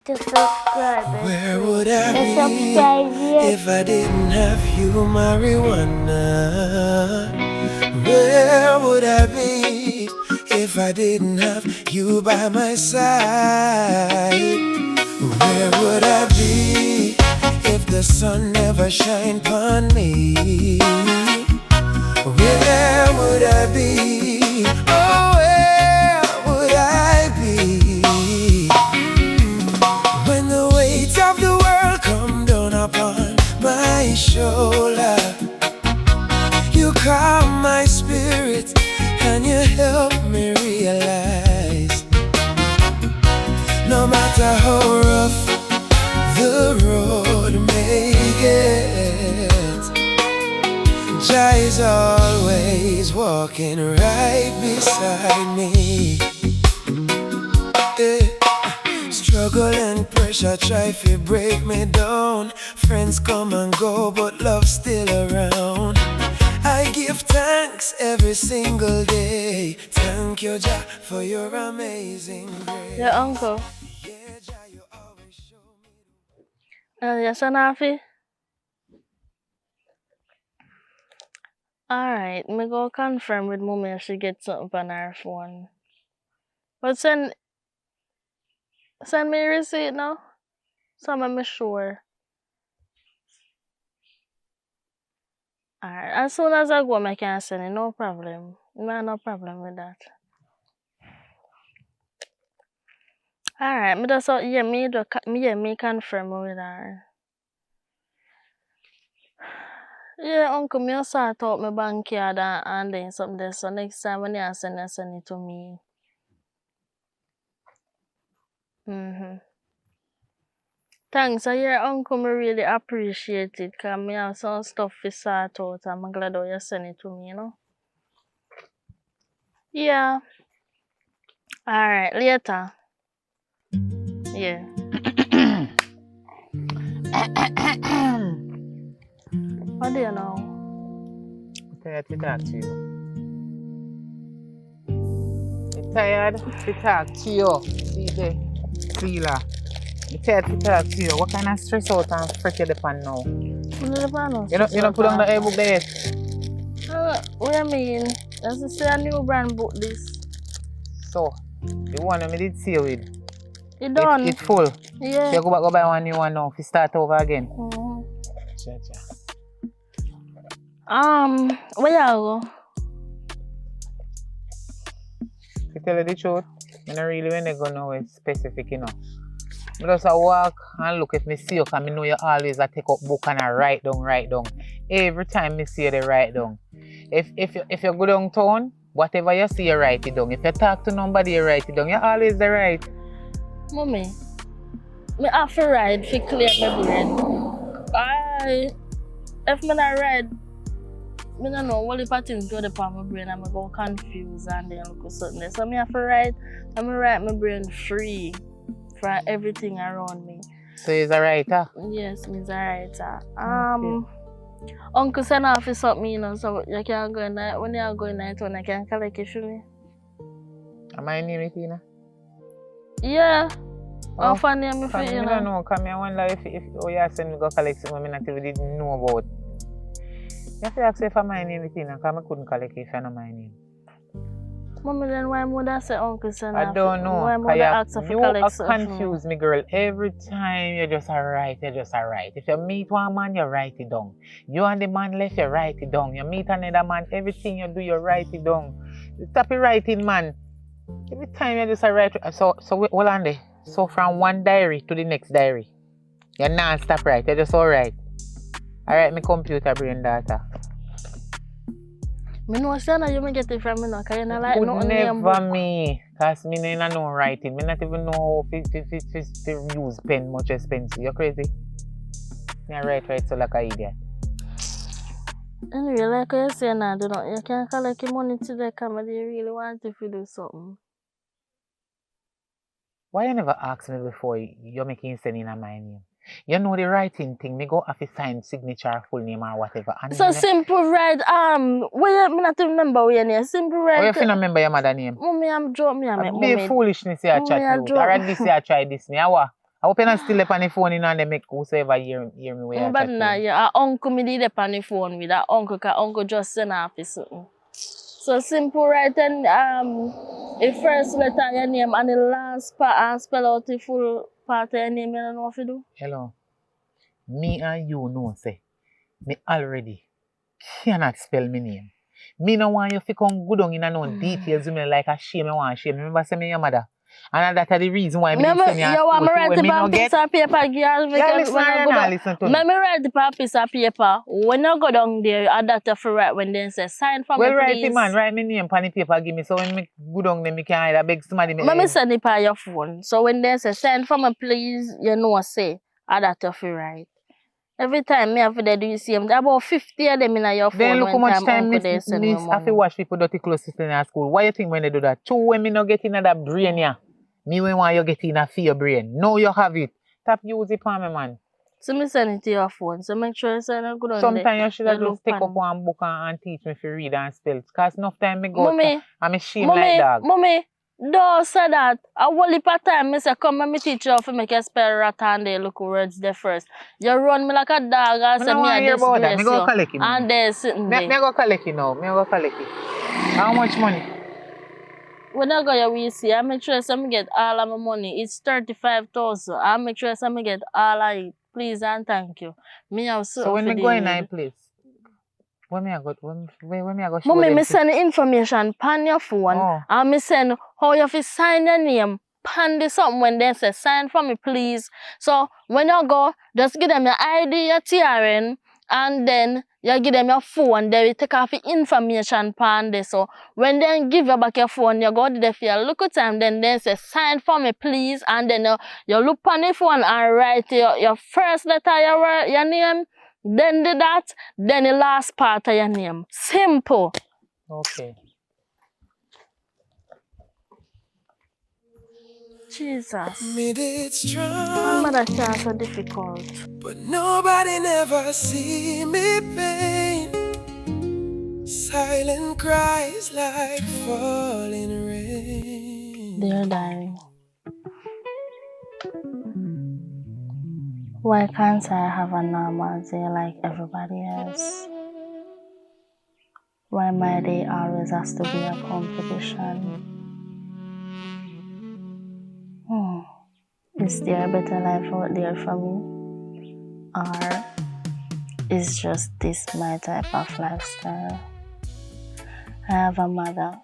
To subscribe. Where would I To be subscribe, yes. if I didn't have you, marijuana? Where would I be if I didn't have you by my side? Where would I be if the sun never shined upon me? Where would I be? Oh, where would I be when the weight of the world come down upon my shoulder? You calm my spirit and you help me realize no matter how rough the road may get, Jah is always walking right beside me. Yeah. Struggle and pressure try to break me down. Friends come and go, but love's still around. I give thanks every single day. Thank you, Jah, for your amazing grace. Your uncle. Yeah, Jah, you always show me. Yes, Anafi. Alright, me go confirm with mommy if she gets something on her phone. But send me a receipt now. So I'm sure. Alright, as soon as I go, I can send it, no problem. No problem with that. Alright, me just me confirm with her. Yeah, uncle, me sort out my bank card and then something there. So next time when you send it to me. Thanks, your uncle, me really appreciate it, cause me have some stuff to sort out and I'm glad how you send it to me, you know? Yeah. Alright, later. Yeah. What do you know? I'm tired to talk to you. I'm tired to talk to you, DJ Feeler. I'm tired to talk to you. What kind of stress out and fret you depend now? You don't put on the air book there yet? What do you mean? That's to say a new brand book this. So, the one I did see you with, It done? it's full. Yeah. So you go buy one new one now if you start over again. Where you go? To tell you the truth, I don't really when they go nowhere specific enough. I just walk and look if me see you, because I know you always take up book and I write down. Every time I see you, they write down. If you go downtown, whatever you see, you write it down. If you talk to nobody, you write it down. You always the right. Mommy, me have to ride to clear my brain. If me not ride, me don't know what if I things go upon my brain and I go confused and then look at something there. So me have to ride and me write my brain free from everything around me. So he's a writer? Yes, me's a writer. Uncle send off is something, you know, so you can go in there. When you go in there, I can collect it for me. Am I name it, Tina? Yeah. Oh, How name if you know? I don't know, because I wonder if you send me go collect something I not even didn't know about. You have to ask if I my name it, Tina, because I couldn't collect it if I know my name. Mommy, then why would I say uncle send I don't know. Why would I ask if you collect something? Confuse me, girl. Every time you just write. If you meet one man, you write it down. You and the man left, you write it down. You meet another man, everything you do, you write it down. Stop writing, man. Every time you just write. So hold on there. So from one diary to the next diary, you non-stop write. You just all right. I write my computer brain data. Me know say you may get it from me now, because you not like no never me, because me not know writing. Me not even know if use pen much expensive. You crazy? Me write so like an idiot. Anyway, like you say now, you can collect your money today, because you really want to do something. Why you never ask me before you're making sending a my name? You know the writing thing, me go have to sign signature, full name or whatever. And so simple right, where me not remember where your name. Simple right. Oh, you finna remember your mother name? Mommy, I'm joking. Be foolishness you try to do. Alright, this you try this me. What? I hope you're not still up on the phone, you know, and they make whosoever hear me where I But chat to now, you. yeah, our uncle me did up on the phone with that uncle, cause uncle just sent off his something. So simple, right? And the first letter your name and the last part and spell out the full part of your name, you don't know what to do? Hello. Me and you know, say, me already cannot spell my name. Me no want you to come good on in no details with me like a shame, I want shame. Remember, say me your mother. And that's the reason why me didn't send you You want me write when it me on no a piece get. of paper, girl? Yeah, listen, listen to me. Let me write it on a piece of paper. When I go down there, I have to write when they say, sign for Well, me, write please. it, man. Write my name on the paper, give me. So when me go down there, me can either beg somebody. Let me send it on your phone. So when they say, sign for me, please, you know what say. I have to write. Every time me have to do the same. There about 50 of them in your phone. Then look how much time they send me miss have to money. watch people dirty clothes sitting in school. Why you think when they do that? Two when me no get in that brain yeah. Me when want you get in a fear brain. Now you have it. Stop use it for me, man. So me send it to your phone. So make sure you send it good on Sometimes you should have you just look take up pan. one book and teach me to read and spell. Because enough time me go Mommy, I'm ashamed like dog. Mommy, don't say that. I will leave a time. Me say, come and me teach you how to make a spell rat and they look words there first. You run me like a dog and say me a disgrace Me go collect it. you. And they sitting Me there. go collect it now. Me go collect it. How much money? When I go your WC, I make sure some get all of my money. It's 35,000. I make sure some get all of it. Please and thank you. Me have So when me go in that place, when me I go show Mommy, them me send information pan your phone and me send how you have to sign your name. Pan this something when they say sign for me, please. So when you go, just give them your ID, your TRN, and then you give them your phone. They will take off the information pan this. So when they give you back your phone, you go there for your look at time, then they say sign for me, please, and then you look on the phone and write your first letter, your name. Then the that, then the last part of your name. Simple. Okay. Jesus. Made it My strong, mother can't so difficult. but nobody never see me pain. Silent cries like falling rain. Dear diary. Why can't I have a normal day like everybody else? Why my day always has to be a competition? Is there a better life out there for me? Or is just this my type of lifestyle? I have a mother.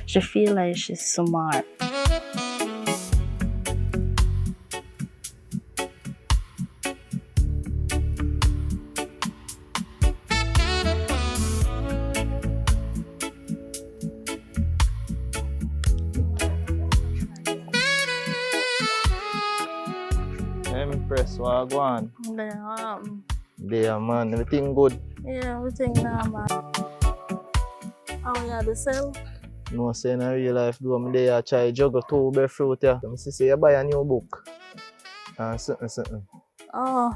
She feels like she's smart. Empress, what go on? There, man, everything good? Yeah, everything normal. How you the sell? No, say in real life, do I'm there, I try juggle two bear fruit, yeah. I say you buy a new book. And something. Oh.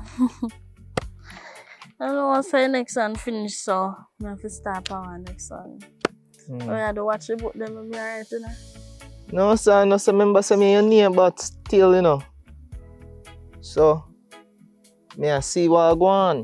I don't know what's the next one finish, so I have to start on next one. Oh, yeah, to watch the book, then will be alright, you know? No, sir, no, sir, remember say me your name, but still, you know. So, me I see what go on.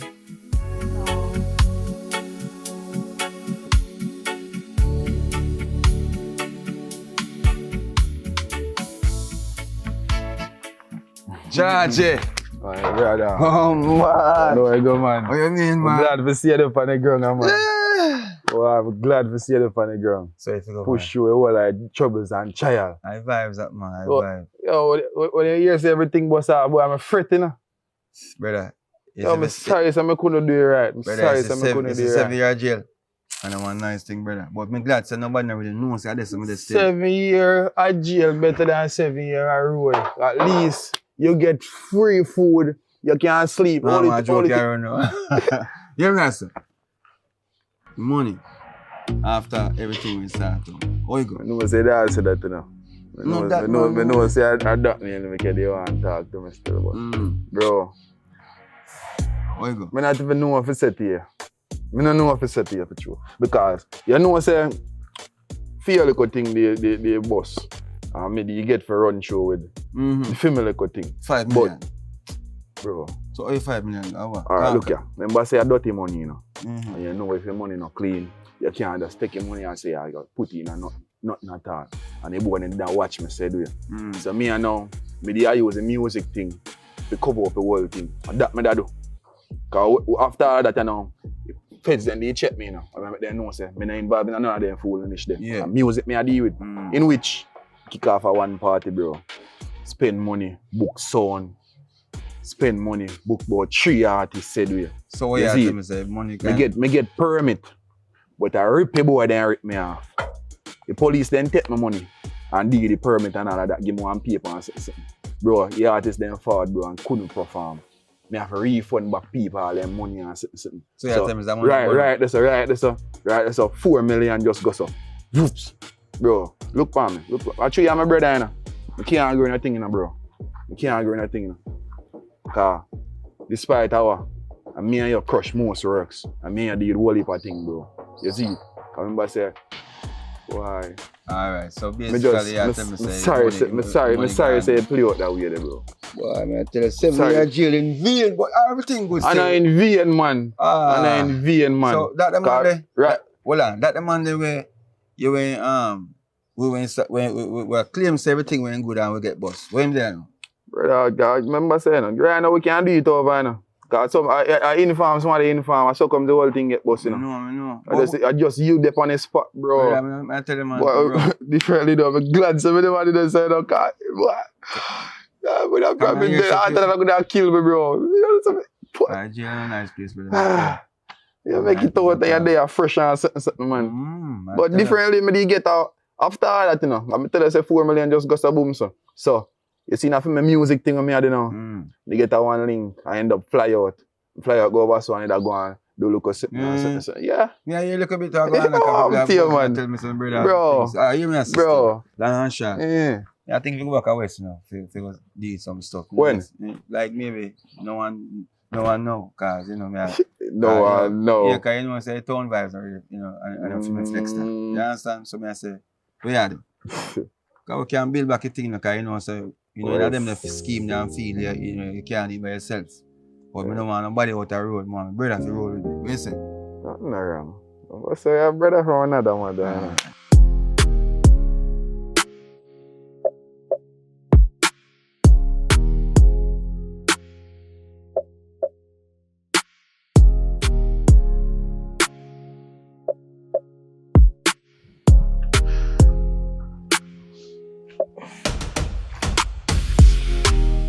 Georgie. My brother. Oh, man. How you go, man? What you mean, I'm man? glad to see you up on the ground, man. Oh, I'm glad to see you up on the ground. So if you go, Push through all like troubles and trial. I vibes up, man. I Oh, vibe. Yo, when you hear say everything was out, boy, I'm fretting, you know. Brother. Yo, I'm sorry, so I couldn't do it right. I'm Brother, sorry, it's so a I couldn't it's do a it 7-year right. jail. And I'm one nice thing, brother. But I'm glad so nobody really knows that this is still. 7 years at jail better than 7 years at road. At least you get free food, you can't sleep. No, Only- man, I joke only- here now. You know, sir? Money. After everything we start. Oh, you go. No say that, say that, you know. No, that I man, know say I duck me and make they want to talk to me still, but bro, Oh, you go. I not even know if it's set here. I don't know if it's set here for true. Because you know say fear little thing they boss. maybe you get for run show with the family thing. 5 million. But, bro. So, how you 5 million? Alright, look here. Remember, say a dirty money, you know. And you know if your money not clean, you can't just take your money and say, I got put in and nothing at all. And the boy didn't watch me say, do you? So, me and now, I use the music thing to cover up the whole thing. And that me that do. Because after that, you know, feds then they check me, you know. I make them know, say, I'm not involved in another damn foolish them. Yeah. And music me I deal with. In which, kick off a one party, bro. Spend money, book sound. Spend money, book about 3 artists said we. So what you tell me say money can... Me get permit, but I rip the boy then rip me off. The police then take my money and dig the permit and all of that, give me one paper and say something. Bro, the artist then forward, bro, and couldn't perform. Me have to refund back people all their money and something. So you tell me that money... Right, that's a 4 million just go so. Whoops. Bro, look for me. Actually, I'm my brother, you know. I can't agree on a thing, you know, bro. I can't agree on a thing, you know. Because despite our, and me and you crush most works, and me and you do the whole heap of thing, bro. You see? I remember say, why? Alright, so basically you tell me say... I'm sorry say it play out that way, bro. Boy, I tell you, 7 years jail in vain, but everything good. And I'm in vain, man. And I'm in vain, man. So that the man there, right? Hold on, that the man there where you went we claim say everything went good and we get bust. Where him there now? Brother, God, remember saying, right now we can't do it over now. Because I inform somebody inform, so come the whole thing get bust, you know. I know. I just you there on the spot, bro. Brother, I tell you, man. Bro. Differently though, I'm glad somebody didn't say no, God. I would have probably dead. I thought I could have killed me, bro. You know something? Jail is a nice place, brother. You make it out that you're there fresh and something, man. But differently, me get out after all that, you know. I'm tell you, say 4 million just goes to boom, so. You see nothing my music thing with me, I don't know. They get a one link, I end up fly out go over so I need to go and do look at something. Yeah. Yeah, you look a bit to go and I'm tell man. Tell me some brother. Bro. You mean sister? Bro. Land shot. Yeah. I think we go back west now. If we do some stuff. When? Like maybe no one know, cause you know me. No one know. Yeah, cause you know say tone vibes are you know and I'm feeling next time. You understand? So me I say, we are them. Cause we can build back a thing, cause you know so you know, that them the scheme and feel you know you can't do it by yourself. But I don't want nobody out the road, man. Brother to roll with me. What you say? Nothing wrong. I say your brother from another mother.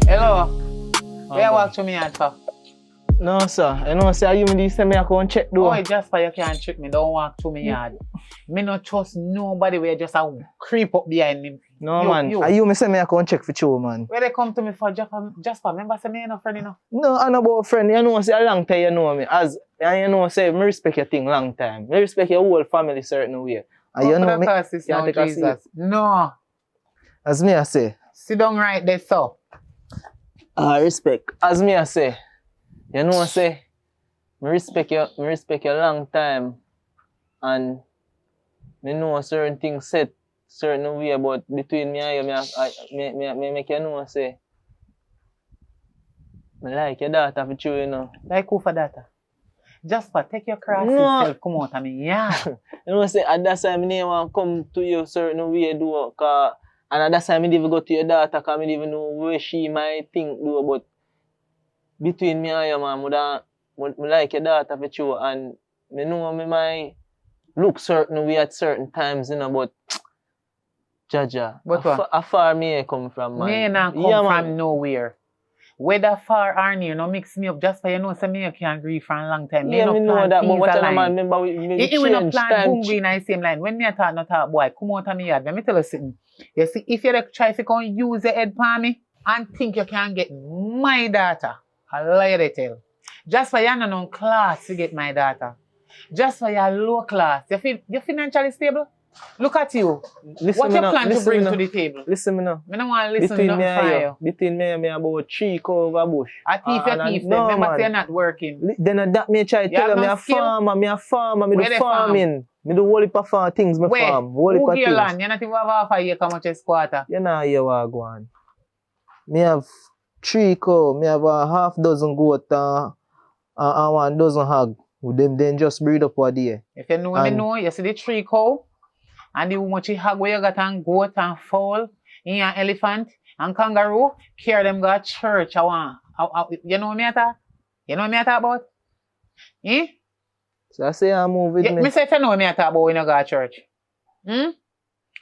Hello. Where you walk to me at for? No, sir. You know, sir, you me say me I go and check door. Oh, just for you can't trick me. Don't walk to me yard. Me not trust nobody where just a creep up behind him. No, man. You me say me I go and check for you, man. Where they come to me for just for remember say me ain't no friend, you know? No, I'm not about friend. You know, say a long time you know me. And you know, say me respect your thing long time. Me respect your whole family certain way. And you know me. Jesus. No. As me I say. Sit down right there, so. Respect. As me I say. You know I say, me respect you long time and me know certain things set certain way but between me and you, me make you know say me like your daughter for true, you know. Like who for daughter? Just for take your cross yourself, come out of me, yeah. You know say at that time me want come to you certain way do cause and at that time me didn't go to your daughter cause me didn't know where she might think do but between me and you, man, I like your daughter for sure, and I know me might look certain way at certain times, you know, but Jaja, how far me I come from, man? Me not come from nowhere. Whether far or near, no mix me up just for you know, so me can't agree for a long time. Yeah, me know that, but what other man remember we change time. Boom green in the same line. When me talk, not talk, boy, come out of me yard. Let me tell you something. You see, if you try to come use your head for me and think you can get my daughter, I lie they tell. Just for you no class to get my daughter. Just for your low class. You financially stable? Look at you. Listen what you plan to bring to the table? Listen me now. I don't want to listen to you. Between me and me about 3 cover bush. I thief them. Remember say you're not working. Then that me try to tell you, me a farmer, me do farming. Me do whole heap of farm things me Where? farm. Whole heap Who of give you things. land? You not even have half a acre much as quarter. You know hear what I go on. Me have 3 cow, me have a half dozen goat and 1 dozen hog. Them then just breed up a day. If you know me And- know, you see the 3 cow and the much hog where you got and goat and fowl, in your elephant and kangaroo, carry them go to church. You know what me at that? You know what me at that about? Eh? So I say I move with Yeah, me. me say if you know what me at that about when you go to church.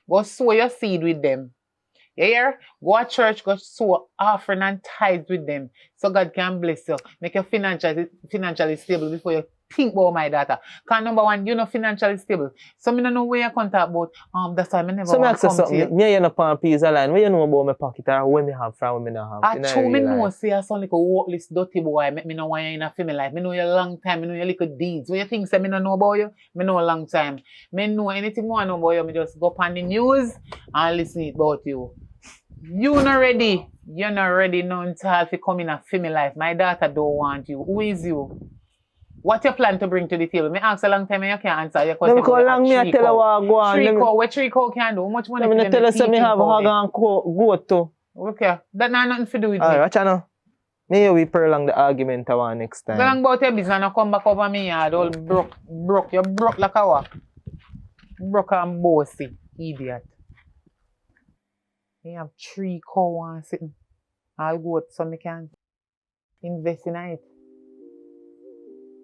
Go sow your seed with them. You hear? Go to church, go sow offering and tithes with them. So God can bless you. Make you financially stable before you think about my daughter. Because number one, you're not financially stable. So I don't know where you contact about. That's why I never So me want ask to you come to something. you. Me and you no pan piece of line. What you know about my pocket or what me have from what me not have? I You know true me real know life. say you sound like a worthless dirty boy. Make me know why you in a family life. Me know you a long time. Me know your little deeds. What you think say me no know about you? Me know a long time. Me know anything more I know about you. Me just go up on the news and listen about you. You not ready. You're not ready now until you come in a family life. My daughter don't want you. Who is you? What you plan to bring to the table? Me ask a long time and you can't answer. You Let me call long me I tell her what I go on. 3 Let me- cow. What 3 cow can do? How much money let me for not them tell her to say me teach have you hog cow and goat too. then? Okay. That not nothing to do with me. Alright, watch out now. Me hear we prolong the argument I want next Go time. long about your business and come back over me yard. All broke. You broke like a what? Broke and bossy. Idiot. You have 3 cow and sitting. I'll go out so me can invest in it.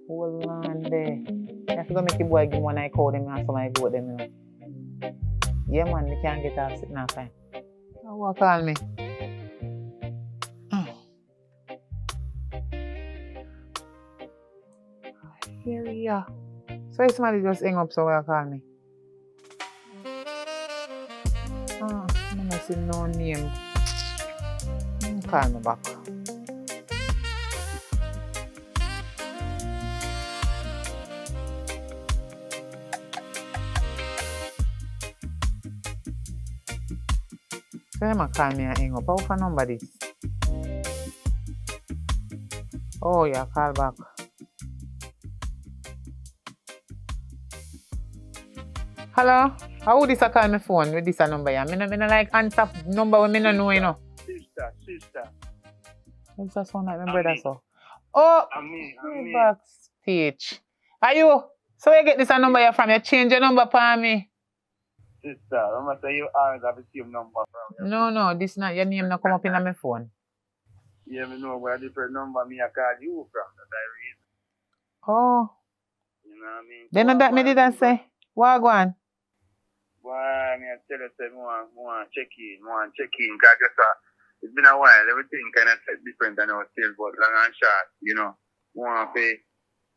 Hold on there. You have to go make your boy give one I call them and some I go them, you know. Yeah man, me can't get off sitting off time. Now what call me? Here we are. So if somebody just hang up somewhere call me. I don't see no name. Call me back. So him a call me and hang up. How for number this? Oh yeah, call back. Hello? How would this a call my phone with this a number? Yeah? Me no like answer number when me no know, you know. Sister. It's just sound like my brother so. Oh! I'm Backstage. Are you? So you get this a number here from you? Change your number for me. Sister, I'm gonna say you always have the same number from you. No, this not your name not come up in my phone. Yeah, me know where different number me I call you from. That's the reason. Oh. You know what I mean? Then that me did I say. What go on? Why me I tell you say I want check in, cause guess what? It's been a while, everything kinda set different than I was still, but long and short, you know. Want to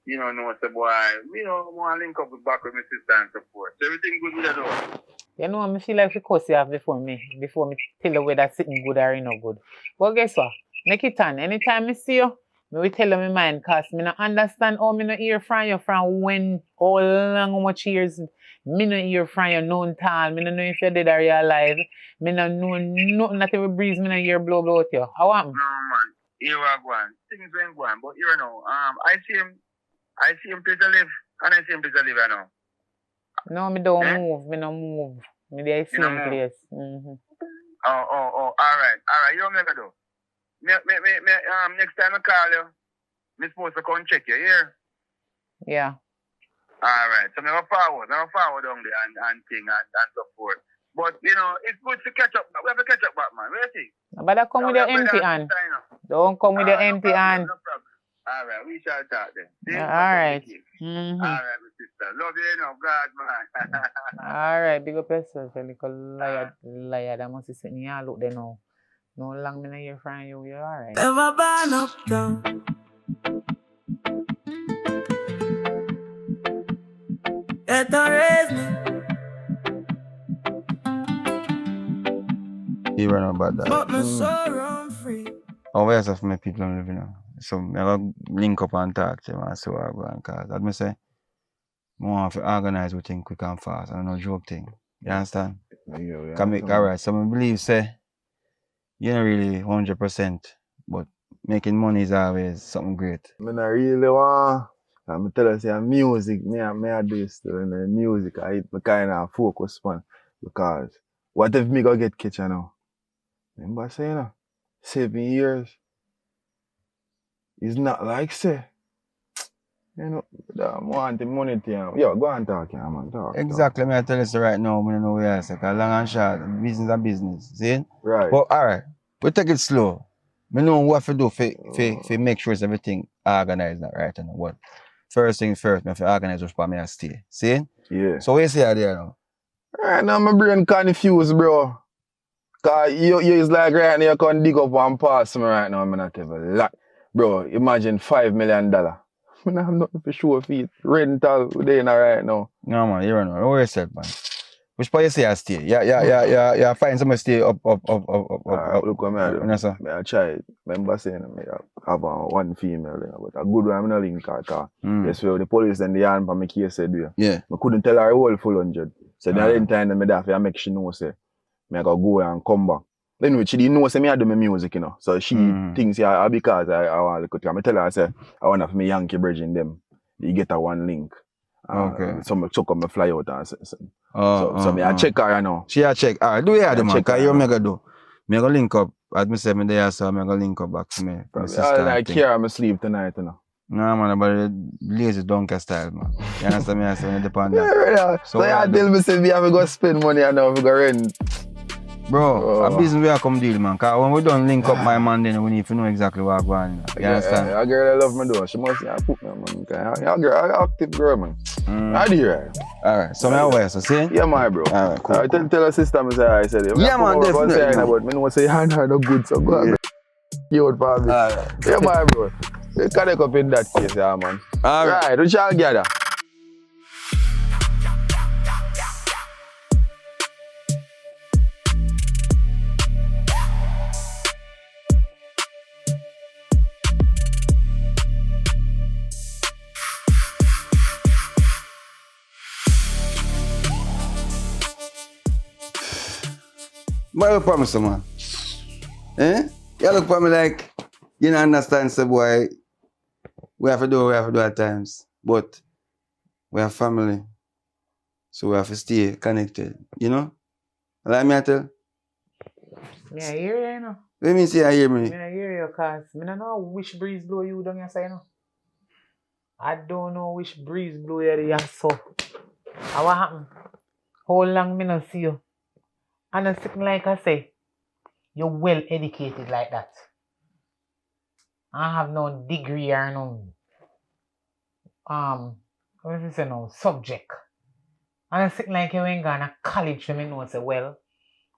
you know say boy, you know, want to link up with back with my sister and so forth. So everything good with that though. You know, I feel like we cuss you off before me tell you whether sitting good or not good. But guess what? Make it on. Anytime I see you, me will tell you my mind, cause me not understand how me not hear from you from when, how long, how much years me not hear from you, known tall. Me not know if you're dead or you're alive. Me not know nothing that will breeze me not hear blow out you. How am? No man, here I go on. Things ain't going, but you know, I see him place to live, and I see him place to live I know. No, me don't move. Me no move. Me there same don't move? place. Mm-hmm. Oh, alright. You know what I do? Next time I call you, me supposed to come check you, here. Yeah. Alright, so I forward down there and thing and so forth. But you know, it's good to catch up. We have to catch up back, man. What do you think? But I come with your empty hand. Don't come with your empty hand. No problem. Alright, we shall talk then. See? Alright. Mm-hmm. Alright, my sister. Love you, you know, God, man. Alright, big up yourself, you little liar. That must be sitting here, look there now. No long me not hear from you, you're alright. Ever burn up down? It don't raise me. You run about that. But my soul run free. Oh, where's of my people I'm living now? So I go link up and talk to them and see what I go and cause. That me say, I want to organize everything quick and fast and no joke thing. You understand? Yeah, Alright, so I believe say you're not really 100%, but making money is always something great. I not really want I'm tell you, say music, me I do this too, and the music, I kind of focus on because what if me go get kitchen now? Remember saying, 7 years is not like say, you know, I want the money to him. Yo, go and talk, yeah, man, talk. Exactly, me I tell you so right now, I don't know where I say, cause long and short, business and business, see? Right. But alright, we take it slow. Me know what to do for make sure everything organized that right now. What first thing first, me have to organize which part me I stay. See? Yeah. So what you say out there now? Right now, my brain confused, bro. Cause you is like right now, you can dig up one pass me right now, I'm not have a lot. Bro, imagine $5 million. I don't have nothing for sure feet. Rental, they in right now. No man, you don't know. Don't worry yourself, man. Which part you say I stay? Yeah, find somewhere stay up. Look what I do. You know, sir? I try. Remember saying I have one female, you know, but a good one I'm not link her. Yes, well, the police and the arm for me case said, Yeah. I couldn't tell her a whole full 100. So the other time I have to make she know say I gotta go and come back. Anyway, she didn't know say me I do my music, you know. So she thinks because I want to look at her. I tell her I say I want to have me Yankee bridge in them. You get a one link. Okay. So I took up my fly out and so I check her, you know. She a check. Alright, do you do man? Cause you mega do. Me go link up. As me say me there, so me go link up back to me. I care I'm asleep tonight, you know. No man, about lazy donkey style, man. You understand me? I say when you depend on that. Yeah, so I tell me say me have to go spend money and now we go rent. Bro, a business we are come deal, man. Cause when we don't link up my man, then we need to know exactly what going on. You understand? A girl I love me though. She must put me, man. A girl, an active girl, man. I do right. Alright, so me aware, so see? Yeah, my bro. Alright, cool. I tell her sister, me say, I said, yeah, man, definitely. But me know say you're not no good, so go ahead. You out for me. Alright. Yeah, my bro. You connect up in that case, yeah, man. Alright. Right, we shall gather. But I promise you, man. Eh? You look for me like, you don't understand, so boy, we have to do what we have to do at times. But we have family. So we have to stay connected, you know? Like me I tell? Me I hear you, you know. What do you mean say I hear me? Me I hear you, cause me don't know which breeze blow you down your side, you know. I don't know which breeze blow you there, so. And what happened? How long me not see you? And it's something like I say, you're well educated like that. I have no degree or no what is it no subject. And it's something like you ain't gone to college for me know say, well,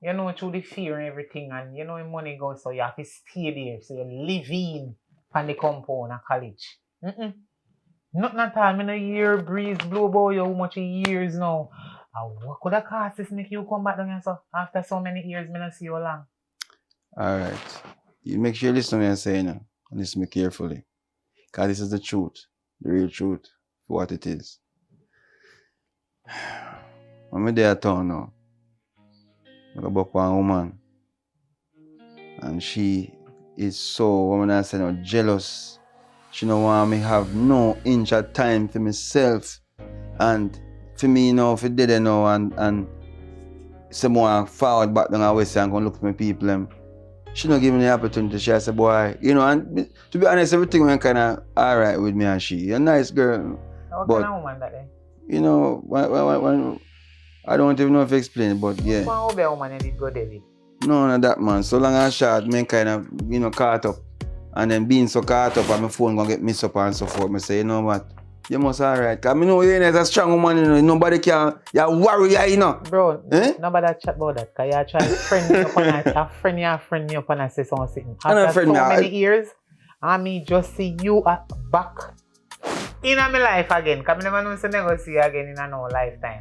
you know through the fear and everything and you know your money goes so you have to stay there. So you live in on the compound of college. Nothing at all. Me no hear breeze blow about you how much years now. What could have cost this make you come back down here so after so many years me not see you long? Alright. You make sure you listen to me and say, you know, and listen to me carefully. Because this is the truth, the real truth, for what it is. When I'm there at town now, I go back one woman. And she is so, when I say, no, jealous. She don't want me have no inch of time for myself. And for me, you know, if it did it now and someone forward back down and west and go look for my people, she not giving me the opportunity. She said, boy, you know, and to be honest, everything went kind of alright with me and she. A nice girl. What but, kind of woman that day? You know, when I don't even know if I explain it, but yeah. What kind of woman you did go there with? No, not that man. So long and short, me kind of, you know, caught up. And then being so caught up and my phone gonna get messed up and so forth, I say, you know what? You must alright. Cause I know you're a strong woman, you know. Nobody can, you're a warrior, you know. Bro, nobody chat about that. Cause you're trying to friend me up and a friend me up and say something. After so many years, I mean just see you back in my life again. Cause I never know to never see you again in no lifetime.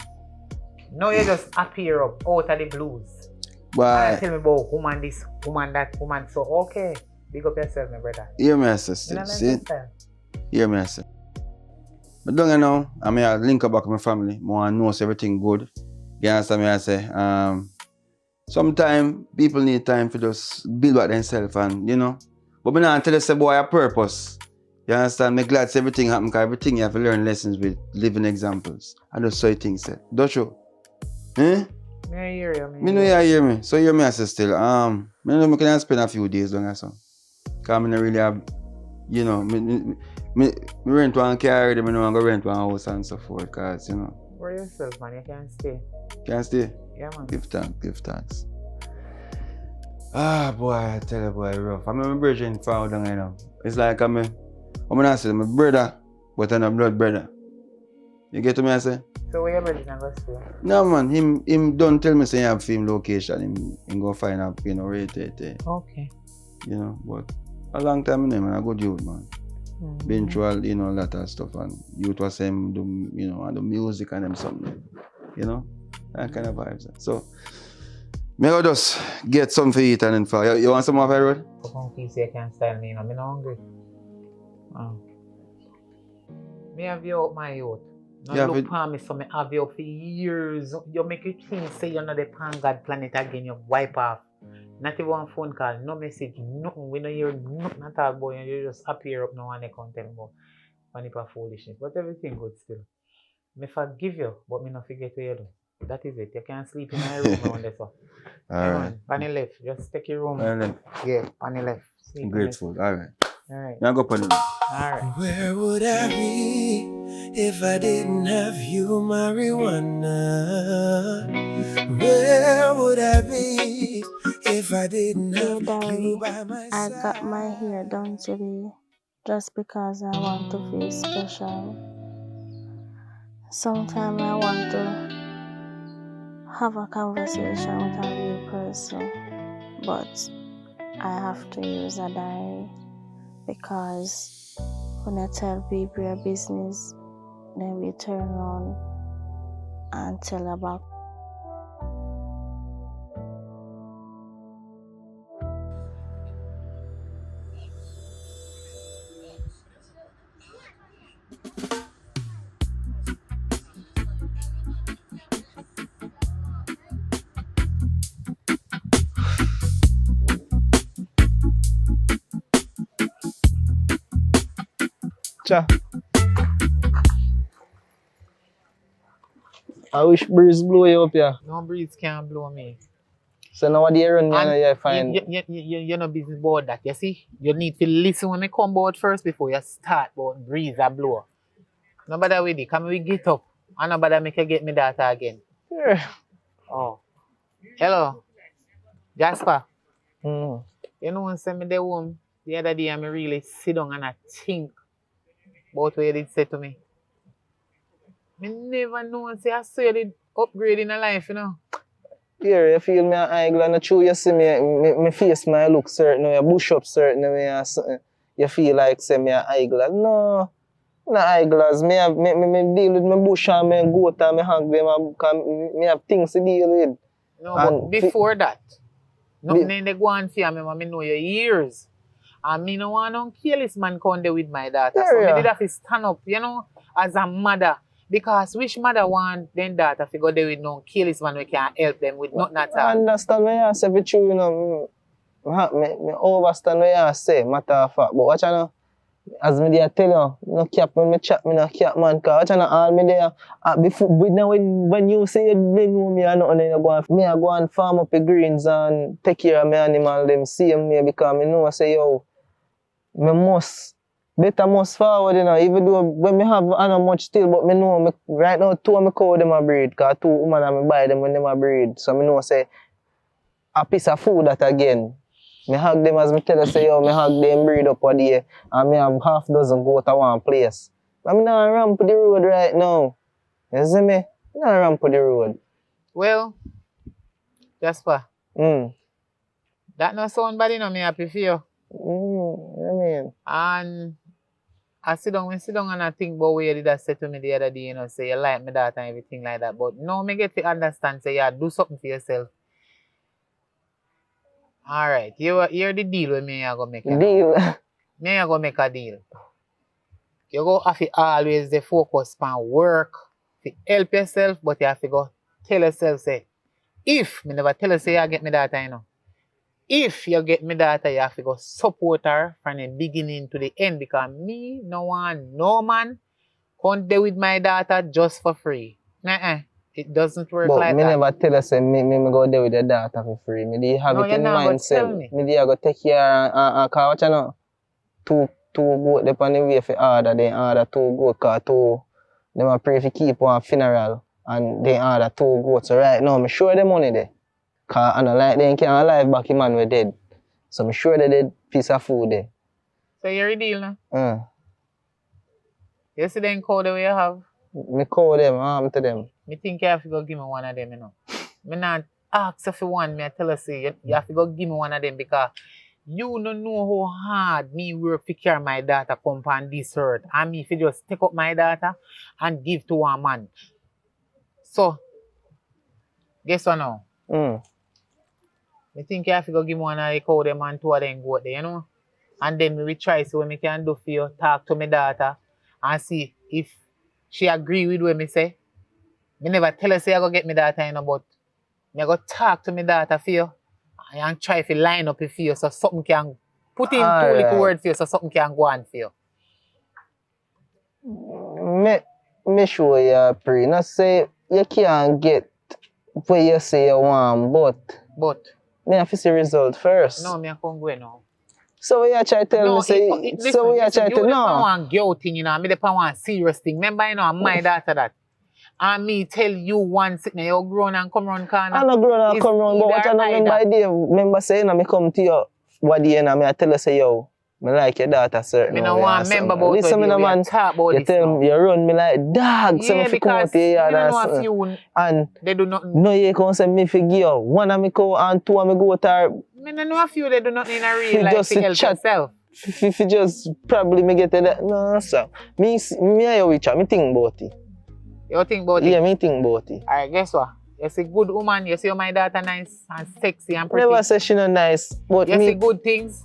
Now you just appear up out of the blues. But tell me about woman this, woman that, woman so. Okay, big up yourself, my brother. Hear me, sister. See? Hear me, sister. But don't you know, I mean, I link up back with my family. I want to know everything good. You understand me? I say, sometimes people need time to just build up themselves and, you know. But I don't tell you, say, boy, a purpose. You understand? Me glad say everything happen because everything you have to learn lessons with living examples. I just saw things said. Don't you? Eh? Me I hear you, Me know you hear me. So hear me I say still. Me know me can spend a few days down there so. Cause me not really have, you know, me rent one car already, me know I'm gonna rent one house and so forth, cause you know. Worry yourself, man. You can stay. Can stay? Yeah, man. Give thanks. Ah boy, I tell you boy, rough. I'm my brethren found down you know. It's like I'm not say my brother, but I'm a blood brother. You get to me I say? So where your brother gonna go stay? No man, him don't tell me say he have film location, him go find a you know rate. Okay. You know, but a long time man, I good youth man. Been through all, you know, a lot of stuff and youth was saying do you know and the music and them something. You know? That kind of vibes. So may I just get something to eat and then for you want some off the road? Come piece you can style me, you know. I'm not hungry. Me have you out my youth. No look for me, so me have you for years. You make you think say you're not the pan God planet again, you wipe off. Not even one phone call, no message, nothing. We don't hear nothing at all, boy, and you just appear up now and they can't tell me about manipa foolishness. But everything good still. Me forgive you, but me not forget what you do. That is it. You can't sleep in my room around there, so. Alright. On the left, just take your room. Yeah, on the left. Sleep Grateful. Alright. Alright. Now go on the room. Alright. Where would I be if I didn't have you, marijuana? Where would I be if I didn't Dear have diary, you by my I side? got my hair done today just because I want to feel special. Sometimes I want to have a conversation with a real person, but I have to use a diary because when I tell people your business, then we turn around and tell about Cha. I wish breeze blow you up here. No breeze can't blow me. So now what do you run me and you find? You're not busy about that, you see? You need to listen when I come about first before you start about breeze or blow. Nobody with it. Come we get up. And nobody make you get me data again. Yeah. Oh. Hello. Jasper. Mm. You know when send me the home the other day I really sit down and I think about what you did say to me. I never know say I saw you did upgrade in a life, you know. Here, you feel me an eye and true you see me face my look certain way, bush up certain way or something. You feel like say me an eyeglass. No, not eyeglass. Me deal with my bush and my goat and my hog them and me have things to deal with. No, And but before that, nothing they go on for me know you years. And me no want no careless man come there with my daughter. So me did have to stand up, you know, as a mother. Because which mother want them daughter to go there with no careless man who can help them with nothing at all. I understand what you say, for true, you know. Me overstand what you say, matter of fact. But watch you know, as me there tell you, no cap when me chat, me no cap man. Cause watch you know, all me there, before, when you say you know me or nothing, then you go and, me I go and farm up the greens and take care of my animal, them same me because me know I say, yo, me must forward, you know, even though when me have I know much still, but me know me right now 2 of my cow them a breed, cause 2 women and me buy them when them a breed. So me know say a piece of food that again. Me hug them as me tell you say yo, me hug them breed up a day and me have half dozen goat at one place. But me not ramp the road right now. You see me? Not ramp the road. Well, Jasper, Mm. that no sound bad, you know, me happy for you. I mean. And I sit down and I think about what you did say to me the other day, you know, say you like me that and everything like that. But now me get to understand, say you do something for yourself. Alright, you're the deal with me you're gonna make. Deal. Me you're gonna make a deal. You go have to always the focus on work, to help yourself, but you have to go tell yourself, say, if me never tell you say you get me that, you know, if you get my daughter, you have to go support her from the beginning to the end because me no want no man come there with my daughter just for free. Nuh-uh. It doesn't work But like me that. never tell her say me go there with your daughter for free. Me dey have No, it you're in not gonna mindset. tell me. Me dey go take care and cause watch you know. Two goat dey on the way for order, they order 2 goat cause 2 them a pray for keep one funeral and they order 2 goats. So right now me sure the money there. Cause I don't like they can't alive back him man we dead. So me sure they did piece of food there. So you're a deal now? You see them code the way you have? Me call them, arm to them. Me think you have to go give me one of them, you know. Me not ask if you want me, I tell her say you have to go give me one of them because you don't know how hard me work to carry my daughter come on this earth. And me if you just take up my daughter and give to one man. So, guess what now? Me think you have to go give me one of the cow them and 2 of them go out there, you know. And then we will try see what me can do for you, talk to my daughter and see if she agree with what me say. Me never tell her say I go get my daughter, you know, but me go talk to my daughter for you and try to line up for you so something can put in 2 little words for you so something can go on for you. Me sure you pray. Not say you can't get what you say you want, but me have to see result first. No, me I can't go now. So what you try to tell me say so what you try to know? I want girl thing, you know, me the one serious thing. Remember, you know, my daughter that. And me tell you one sitting there, you're grown and come round corner. I'm not grown and come round, but what I know remember idea. Remember saying I me come to you what day and I tell you say yo, me like your daughter certain. Me no want remember about listen me no man talk about you tell me you run me like dog, so me fi come out here and they do nothing. No you come say me fi give you 1 of me go and 2 of me go to me no know a few they do nothing in a real life to help yourself. If you just probably me get that no sir. Me and you with chat, me think about it. You think about it? Yeah, me think about it. Alright, guess what? You see good woman, you see my daughter nice and sexy and pretty. Never say she not nice, but you me see good things.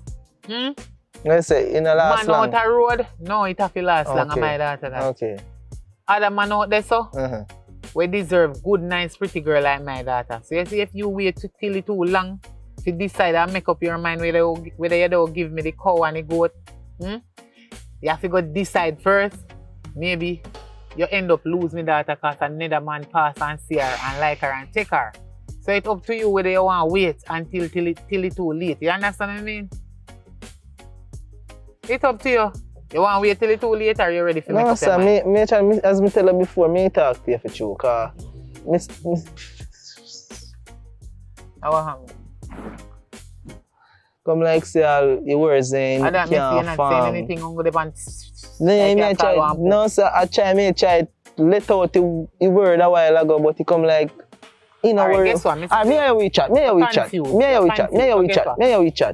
I say in the last man long. out the road, no, it have to last long and my daughter that. Okay. Other man out there so we deserve good, nice, pretty girl like my daughter. So you see if you wait till it too long to decide and make up your mind whether you don't give me the cow and the goat. You have to go decide first. Maybe you end up losing my daughter because another man pass and see her and like her and take her. So it's up to you whether you want to wait until it too late. You understand what I mean? It's up to you. You want to wait till it's too late or you ready for make up your mind? No sir, as me tell her before, me talk to you for true because How happened? come like say all your words saying I don't can't not farm. saying anything on the band. No sir, I try let out the word a while ago, but he come like you know where. Guess what? Me and you chat.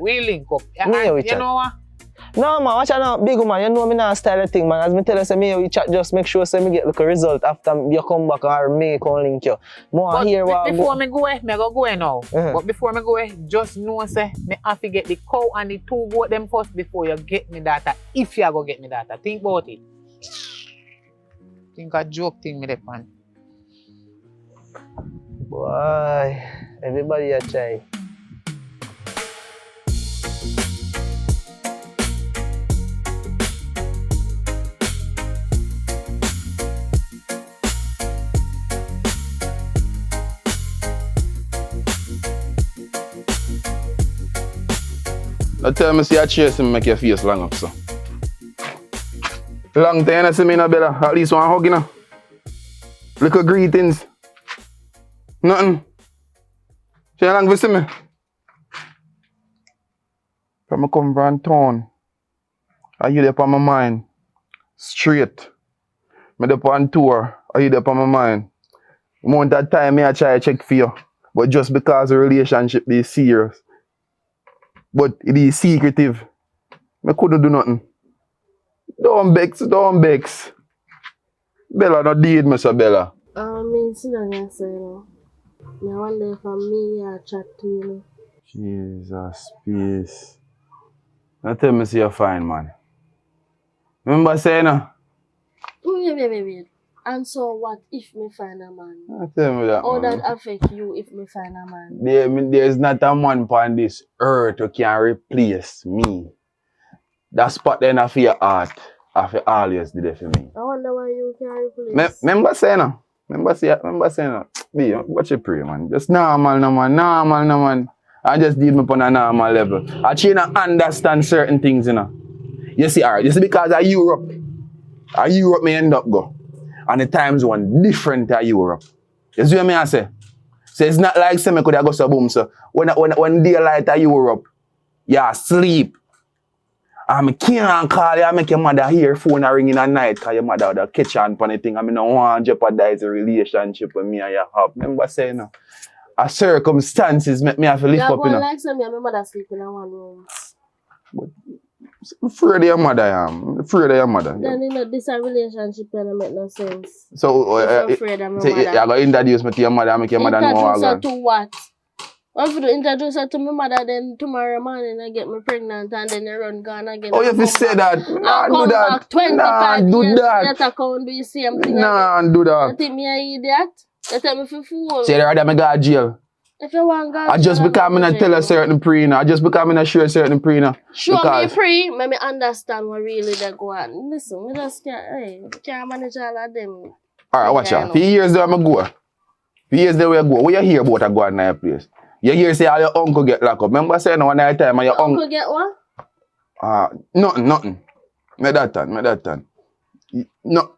We link up. You know what? No man, watch out big man, you know me not style of thing man. As me tell you say me we chat, just make sure say me get like a result after you come back or me come link you. More here what before me go now. But before me go, just know say me have to get the cow and the 2 goat them first before you get me data. If you go get me data. Think about it. Think a joke thing me man. Boy, everybody a try. I tell me see a chase him make your face long up so. Long time I see me no better. At least one hug, you know. Little greetings. Nothing. She long to see me. From I come from town. Are you there on my mind? Straight. Me there on tour. Are you there on my mind? Amount of time I try to check for you. But just because the relationship is serious. But it is secretive. I couldn't do nothing. Don't vex. Bella not did, Mr. Bella. Me see that say no. Me wonder if me chat to you. Jesus, peace. Now tell me see you're fine, man. Remember saying no? Wait. And so what if me find a man? Tell me that, How man. that affect you if me find a man? There's not a man upon this earth who can replace me. That spot then of your heart, of your always did it for me. I wonder why you can't replace. Remember saying no? Remember saying no? Be, watch you pray, man. Just normal, no man. I just deal me upon a normal level. I try to understand certain things, you know. You see, alright, this is because of Europe. Europe may end up go. And the times one different to Europe. You see what I say? So it's not like say me could have go so boom. So when daylight to Europe, you sleep. And I can't call you, I make your mother hear phone ringing at night because your mother would catch on for anything. I mean, I don't want to jeopardize the relationship with me and you have. Remember saying, no? Circumstances make me have to lift up, you know. Like some your mother sleep in one room. But I'm afraid of your mother, I'm afraid of your mother. Then you know, this a relationship and make no sense. So, I'm afraid of my so mother. you're going to introduce me to your mother and make your mother know what Introduce her to what? If you introduce her to my mother, then tomorrow morning I get me pregnant and then you run gone again. Oh, you have to say that. Nah, do that. Back 25 nah, do years that. later, come do the same thing. Nah, do that. You think me an idiot? You tell me for fool. Say that I go to jail. If you want to go I just become in a tell a certain pre now. I just become in a show a certain pre now. Show me pre, let me understand what really they go on. Listen, me just can't manage all of them. Alright, watch out. For years there I go. For years there we go. What you hear about I go in that place? You hear say all your uncle get locked up. Remember saying one night time and your uncle get what? Nothing. Make that time. No.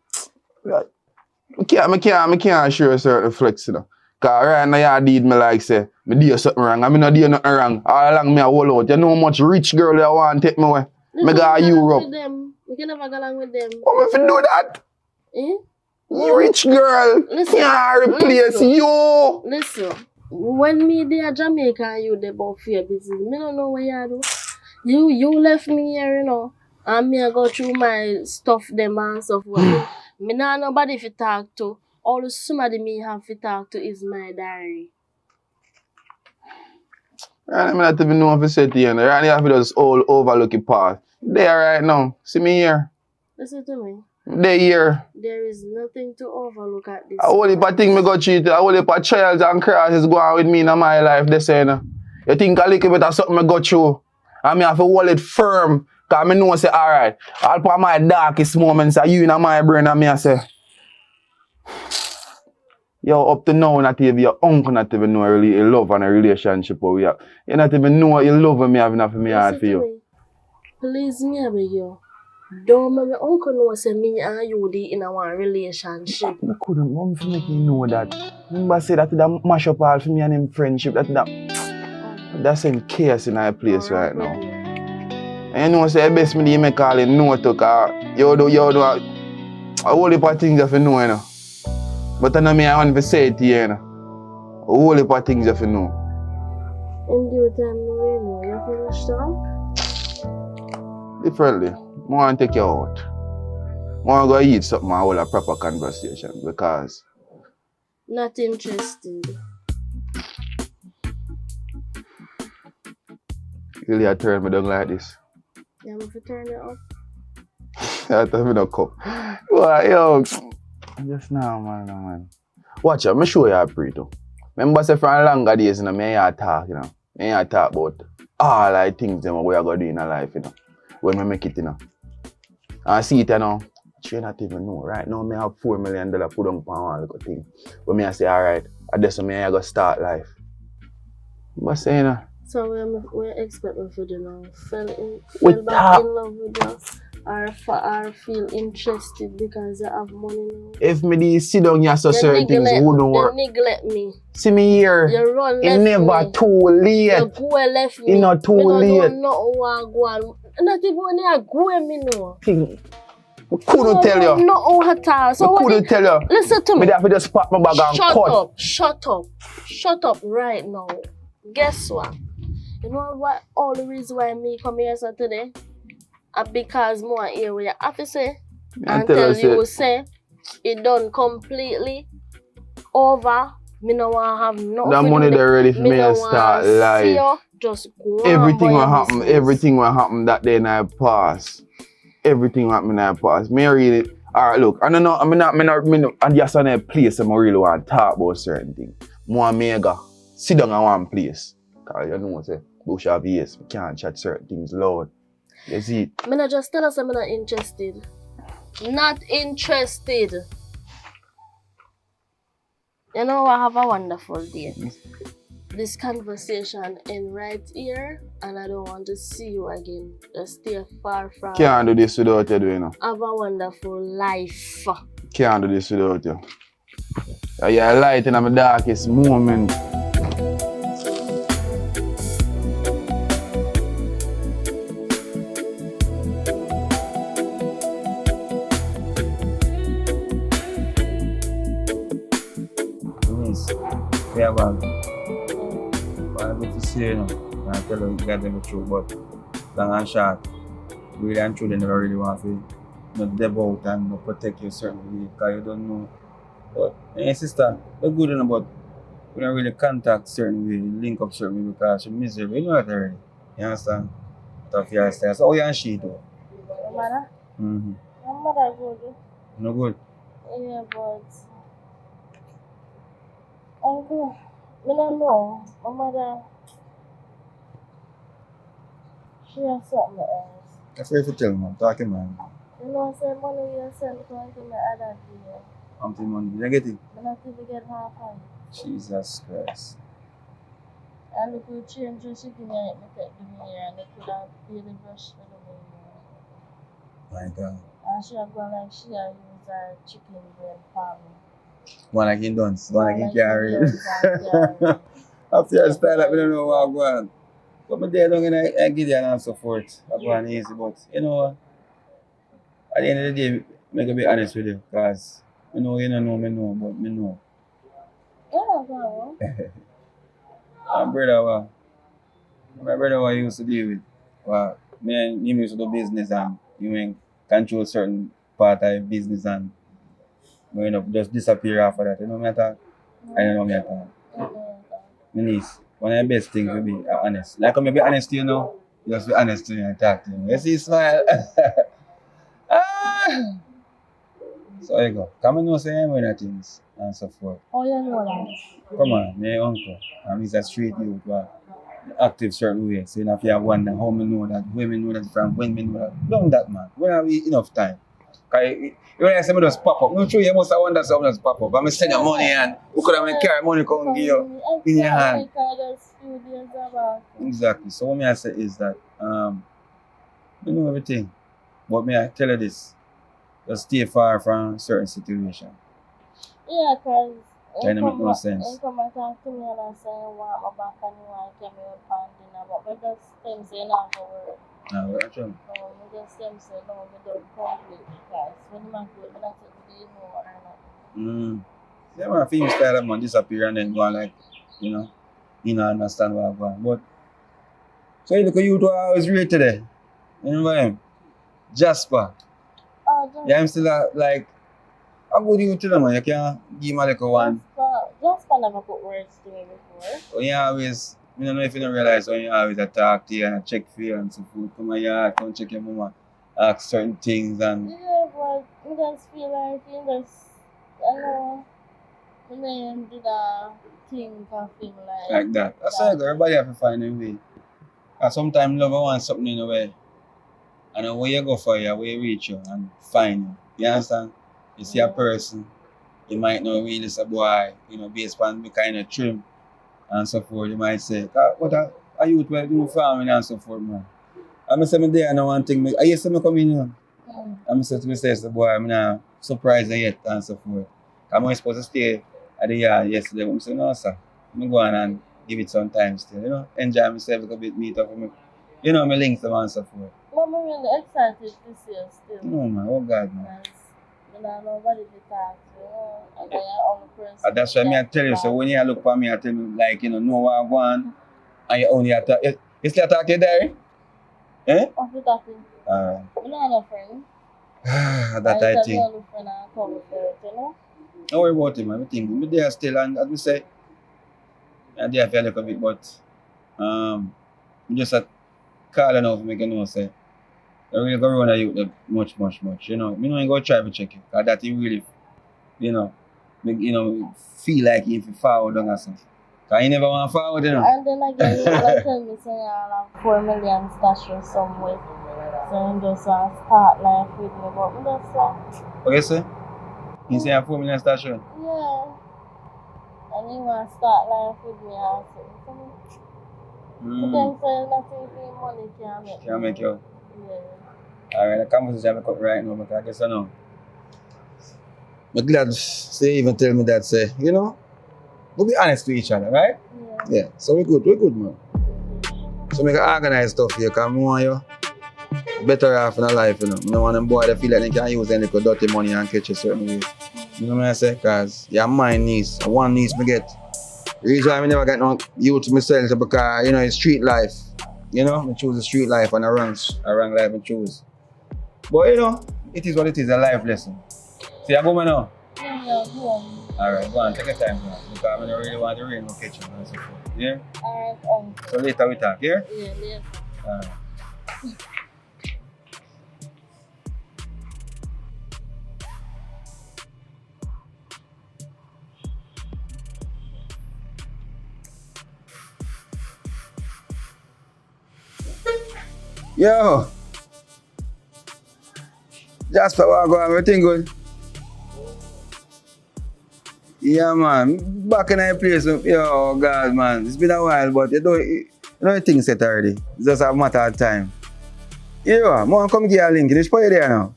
I can't show a certain flex, you know. Cause right now you did me like say, me do something wrong. I mean not do nothing wrong. All along me a hold out. You know how much rich girl you want to take me away. Me go to Europe. We can never go along with them. What if you do that? Eh? You rich girl can't replace you. Listen, when me there Jamaica and you there about fear business, me don't know what you do. You left me here, you know, and me I go through my stuff them and stuff. Me not nobody to talk to. All somebody me have to talk to is my diary. Right, I'm not even know if I say to you. Right, you have to just all overlook your path. There right now. See me here. Listen to me. They here. There is nothing to overlook at this. I only thing me go cheat. I only trials and crosses go on with me in my life. They say, no. You think a little bit of something I go through. And me have to hold it firm. Because I know say, alright, I'll put my darkest moments are you in my brain and me I say, yo, up to now, not even your uncle not even know really a love and a relationship we have. You not even know you love me having for me hard for you. Me. Please me I beg you. Don't make my uncle know say me and you in our relationship. I couldn't want to make you know that. Remember I say that mash up all for me and him friendship. That's in chaos in our place right now. And you know say best me you make all in no to cause you do a whole heap of things you have to know, you know. But I know me I want to say it to you, you know. A whole heap of things you have to know. In due time you know you finish talk? Differently. I want to take you out. I want to go eat something and hold a proper conversation because... Not interested. Really, I turn me down like this. You want me to turn it up? I turn me down cup. Well, yo, just now, man. Watch out, I'm show you a pre too. Remember, say from longer days, you know, me and you talk, you know. Me and you talk about all the things that we are going to do in our life, you know. When we make it, you know. And I see it, you know. You not even know. Right now, I have $4 million put on one little thing. When I say, alright, I just me I go start life. But say, you know. So we expect me to do now. Fell back in love with you or feel interested because you have money now. If me sit down here so certain things wouldn't work. You neglect me. See me here. You run left It's never me. too late. You go left me. It's not too late. I don't know how to go on. Not even when you go me know. I couldn't tell you. No, at all. So I couldn't tell you. Listen to me. I have to just pack my bag and cut. Shut up right now. Guess what? You know what? All the reason why me come here so today? Because more here what you have to say. And tell you say it done completely over. Me no want have nothing. That money they ready for me to start life. Just go everything will happen that day in I pass. Everything what happened in I pass. Me really, Alright, look, I don't know, I'm not, and just on a place I really want to talk about certain things. More mega, sit down in one place. Because you know, say, bush of ears, we can't chat certain things loud. You see it? I'm not just tell us I'm not interested. Not interested. You know, I have a wonderful day. This conversation end right here, and I don't want to see you again. Just stay far from. Can't do this without you, you know. Have a wonderful life. Can't do this without you. You're a light in my darkest moment. Miss, we have one. I'm going to say, you know, I tell you guys the truth, but long and short, really and truly never really want to not deb out and not protect you certain way because you don't know. But hey sister, you're good enough, but we don't really contact certain way, link up certain way because you're miserable. You know that already. You understand? Tough your style. So how you and she do? My mother? Mm-hmm. My mother good. No good. Yeah, but uncle, I don't know. My mother, she has something else. That's what you tell me, I'm talking man. You know, I say money you send going to my other day. How much money? Did you get it? I not even get half of it. Jesus Christ. And if you change your she give me take the mirror and they could have paid the brush for the mirror. My God. And she have gone like she have use her chicken brain for me. One like in dance, one like in carry. carry. After your style, I don't know what I'm going. But my day don't I give you and so forth. I go on easy, but you know what? At the end of the day, I'm going to be honest with you, because you know you don't know me know, but me know. Yeah, go My brother what used to deal with. Well, me and him used to do business and you ain't control certain part of the business and you end up just disappear after that. You know me at all? I don't know me at all. My niece, one of the best things to be honest. Like I'm be honest to you now, just be honest to you and talk to you. You see smile. Ah! So you go. Come and know say I'm with things and so forth. Oh, you know that. Come on, my uncle. He's a street youth, but active certain way. So you know if you have wonder how me know that, when me know that from when me know that. Don't that man. When have we enough time? Cause when I say me just pop up, no true you must have wonder something just pop up. But me send you money and who could have carry money come give you in your hand. Exactly. So what me I say is that you know everything. But me I tell you this. Just stay far from certain situation. Yeah, because Kind of make no sense. You come and talk to me and I say you want my back and you want to get me up and dinner, but me just them say not go work. No, we're actually. No, me just them say no, me don't complete because when you man go, me not take the day more or not. Yeah, man, I feel you style of man disappear and then go on like, you know, you don't understand what I'm going. But so you look at you two hours rate today. You know what I mean? Jasper. Oh, just, Yeah, I'm still like a good you to them, man. You can give him a little one. Jasper never put words to me before. When you always, I don't know if you don't realize when you always talk to you and check for you and so forth. Come on, yeah, come check your mama, ask certain things and. Yeah, but I just feel like you just, I know, my name did a thing of him Like that. That's why everybody have to find a way. And sometimes love wants something in a way. And when you go for you, where you reach you and find you. You understand? You see a person, you might not really say, boy, you know, based on the kind of trim and so forth, you might say, what a youth will do farming and so forth, man. I'm saying there and one thing, I used to come in here. I'm saying to myself, boy, I'm not surprised yet and so forth. I'm supposed to stay at the yard yesterday. I'm saying, no, sir. I'm going and give it some time still, you know, enjoy myself a little bit, meet up with me. You know, my links them and so forth. I'm really excited this year still. No, man, oh God, man. You know, nobody to talk to, you know, and I am only person. And that's why I tell you, so when you look for me, I tell you, like, you know what I want, and you only attack. You still attack your diary? Eh? What's the talking? Alright. You know, no friend. That I think. No friend and come with it, you know? Don't worry about him, I think. I'm there still, and as we say, I'm there for a little bit, but, I'm just calling out to make you know, say, I really go around the youth much. You know, me don't go try to check it. Cause that he really, you know, make, you know, feel like if you forward down or something. Cause you never want to forward, you know. And then again, you like tell me say you have 4 million stash or somewhere. So you just want to start life with me, but me just say, What you say? You say you have 4 million station? yeah. And you want to start life with me or something. But then say nothing for money can make Can make you. Yeah. Alright, the conversation I'm cut right now, but I guess I know. I'm glad they even tell me that, say, you know, we'll be honest to each other, right? Yeah. So we're good, man. So we can organize stuff here, because I want you better off in a life, you know. I don't want them boys that feel like they can use any dirty money and catch a certain way. You know what I say? Because your mind needs, one needs me get. The reason why I never get no youth myself is because, you know, it's street life. You know, I choose the street life and a wrong life I choose. But you know, it is what it is, a life lesson. See, I go now? Yeah, go. Alright, go on, take your time now. Because I don't really want the rain to catch you and so forth. Yeah? Alright, So later we talk, yeah? Yeah, later. Alright. Yo! Jasper, what go on? Everything good? Yeah, man. Back in that place, yo, God, man. It's been a while, but you know things set already. It's just a matter of time. Yeah, man, come give you a link. Just put you there now.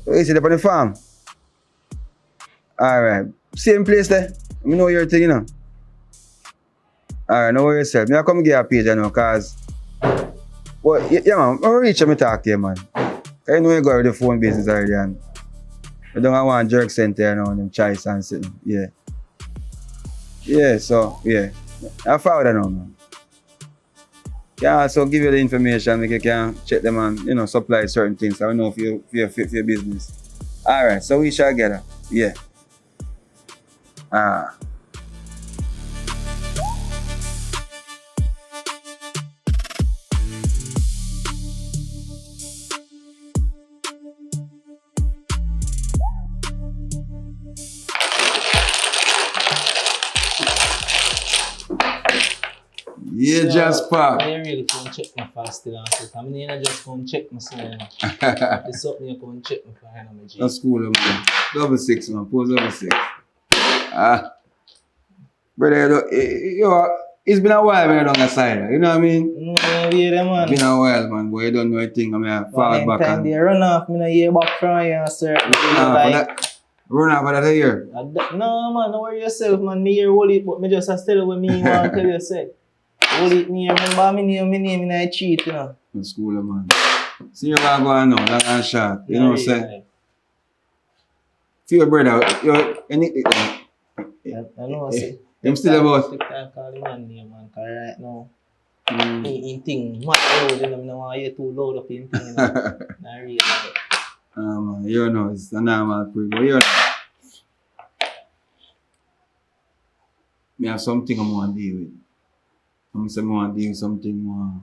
You see, up on the farm? Alright. Same place there. I know your thing, you know. Alright, no worry yourself. I come give you a page, you know, because... Well, yeah, man, I'm reach and talk to you, man. I know you got the phone business already, and I don't want jerk center, you know, them choice and sitting. Yeah. Yeah, so, yeah. I found that now, man. Can also give you the information, like you can check them and, you know, supply certain things. I don't know if you're fit for your business. Alright, so we shall get her. Yeah. Yeah, Jasper. I really come check my fasting and stuff. I mean, I just come check my son. It's something you come check my fine on my G. That's cool, man. Double six, man. Pose double six. Brother, it's been a while when I done that side. You know what I mean? Yeah, man. It's been a while, man. Boy, you don't know a thing. I mean, I fall back and... they run off, me no hear back from you, sir. Run off for that year? No, man. Don't worry yourself, man. Me hear all it, but me just tell you what me want to tell you, say. All it near, remember me name in a cheat, you know. In school, man. See you are going now, long and short. You know what I'm saying? Feel brother, I know, see. I'm still about. I call him man name, man, because right now, in thing, much loud, you know, I don't want to hear too loud up in thing, you know. Not really. Man, you know, it's a normal pre, but you know. I have something I want to deal with. I want to deal with something more.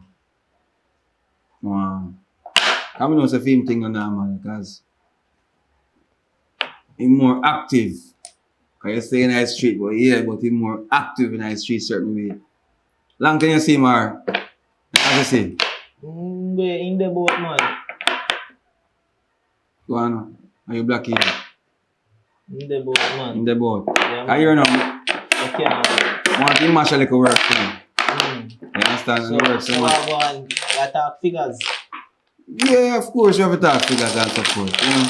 I know it's a film thing on that, man, because he's more active. Because you stay in the street, but he's more active in the street certain way. Long can you see him, or how you see? In the boat, man. Go on, are you black here? In the boat, man. In the boat. Yeah, I hear now. Okay, man. I want him mash a little work for me. You understand? So, I talk figures. Yeah, of course, you have to talk figures and so forth, you know.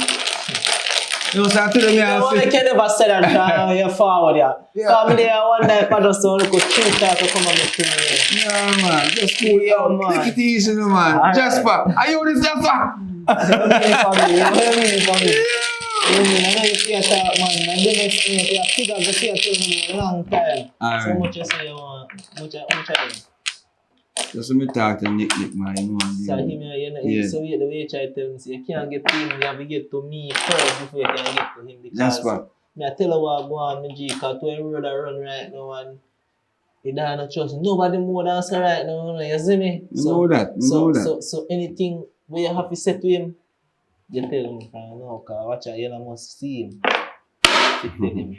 You know, so I tell them, I can never say that you're forward, yeah. Come there one night, I just want to go change that to come and make me. Yeah, man, just cool, yo. Take it easy, man. Jasper, are you this Jasper? What do you mean for me? I know you see a talk, man. And the next thing you have figures, you see a thing a long time. So much you say you want, much I just let me talk to Nick, man. You know, so him, so the way you try to tell him, you can't get to him, you have to get to me first before you can get to him. Because Jasper. I tell you what go on, my G, because to a road I run right now, and you don't trust nobody more than us right now, you see me? You know that. So anything where you have to say to him, you tell him from now, because watch out, you don't must see him. You tell him.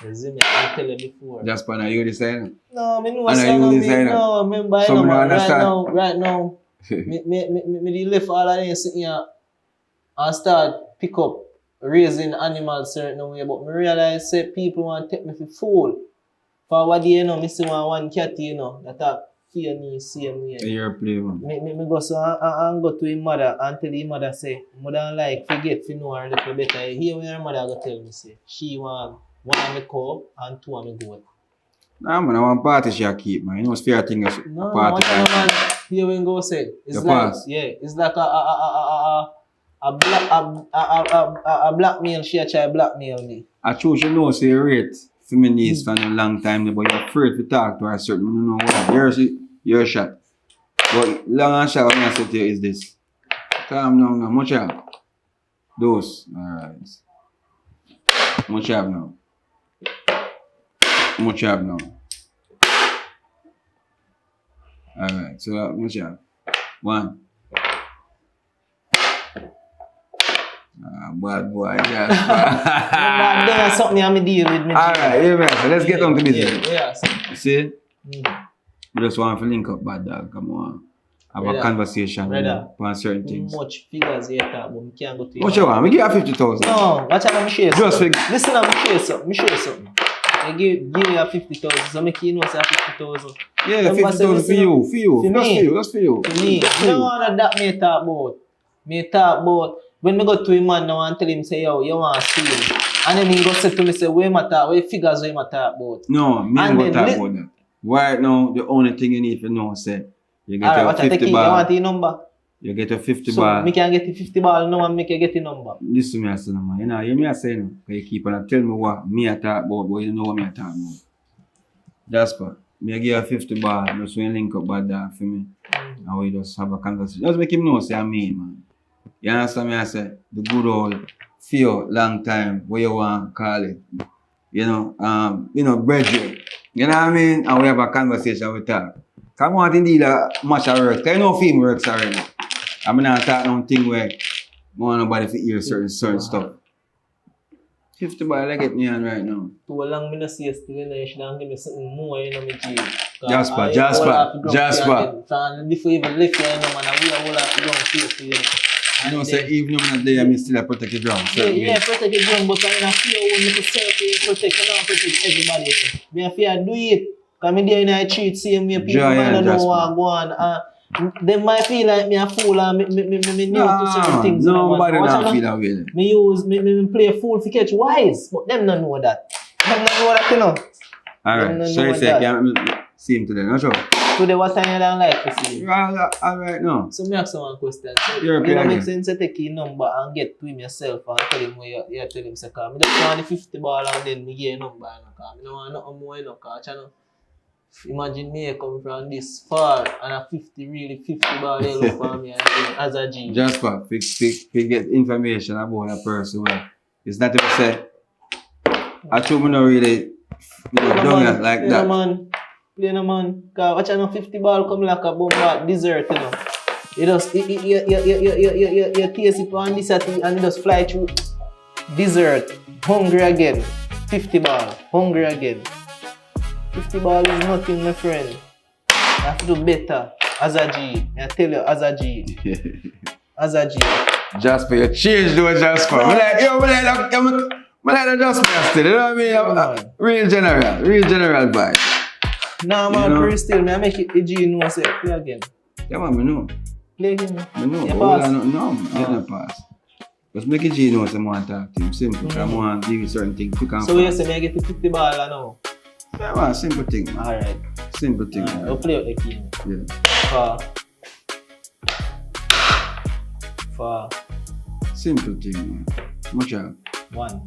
You see me? I tell you before. Just for now, you decide? No, me know And some you of me, decide? no, remember, So I know, me man, understand. right now, me left all of them sitting here and start pick up raising animals certain way, but me realize say people want to take me for fool. For what day, you know, me see one cat, you know, that a fear me, same way. You're a play, man. Me go so and go to his mother and tell his mother say, mother like forget to know her a little better. Here when her mother go tell me say, she want one of me cow and two of me goat. Nah, man, I want party she keep, man. You know, it's fair thing. No, Party. what man, here we go say. It's The like, past. yeah, it's like a blackmail, she a try blackmail me. I choose, you know, say rate feminist for a long time, but you're afraid to talk to her certain, you know what? You're shot. But long and short, what I say to you is this. Calm down now, much up. Those, alright. Much up now. Much up now. Alright, so much up. One. Bad boy, just But there's something I'm deal with me. Alright, yeah, man. So let's get on to business. Yeah. You see? Mm. We just want to link up, bad dog. Come on. Have Brother. a conversation Brother. on certain things. Much figures here, but we can't go to What you want? Me give you 50,000. No, watch out, I'm share Just something. fig- Listen, I'm share something. I give you 50,000, so make you know say 50,000. Yeah, Remember, 50,000 say, for you. For you. For me. Just for you. For me, For you know you. what that me talk about. Me talk about when me go to him man now and tell him say, yo, you want to see him. And then he go say to me, say, where matter, where figures where matter about. No, me And ain't then gonna talk about that. Right now, the only thing you need to know is you get Alright, your watch out, take 50 it. You want ball. the number? You get your 50 So, ball. me can get the 50 ball now and make you get the number. Listen to me, I say, no, man. You know, you me I say, no. You keep on tell me what me I talk about, but you know what me I talk about. Jasper, me I give you 50 ball, just when you link up bad dog for me. And we just have a conversation. Just make him know, say, I mean, man. You understand me? I say, the good old fear, long time, what you want to call it. You know, brethren. You know what I mean? And we have a conversation with her. Come on, indeed, much of work. Because you know film works already. I'm not talking on thing where I want nobody to hear certain stuff. 50 ball, I get me on right now. Too long me no see you still, you know, you should have give me something more, you know, me G. Jasper. And before you even lift you, you know, man, we all have to go and see for you. You know, say even when I'm there, I still protect the ground. Yeah, protect the ground, but I feel when you protect, you don't protect everybody. Me fear do it. Because me there in the street, same way people might not know what go on. They might feel like me a fool and me new to certain things. Nobody don't feel that way. Me play a fool to catch wise, but them don't know that. Them don't know that, you know. Alright, so you say, can see him today, not sure? Today, what time you don't like to see him? Alright, no. So me ask you one question. So, You're you know, okay, make sense to take his number and get to him yourself and tell him where you tell him, say, because I just want the 50 ball and then me get a number, you know, because I don't want nothing more, you know, because you know, imagine me coming from this far and a 50 ball they look for me and then as a G. Jasper, we get information about a person where it's not to say, I told me not really, done it like that. Play no man. Because watch out, 50 ball come like a bomb dessert, you know. You just, you taste it on this and you just fly through. Dessert, hungry again. 50 ball, hungry again. 50 ball is nothing, my friend. You have to do better. As a G. I tell you, as a G. As a G. Jasper, you changed though, Jasper. I like Jasper still, you know what I mean? Real general vibe. Nah, man, you know? pretty still. I make it a G know, say, play again. Yeah, man, I know. Play again. I know. You But pass. no, get no pass. Just make it G know some want to talk to him. Simple. Because I want to give you certain things. So you say, I get the 50 ball now? Yeah, man, simple thing, man. Alright. Simple thing. Alright, man. we'll play with the game. Yeah. For Simple thing, man. Much up. 1.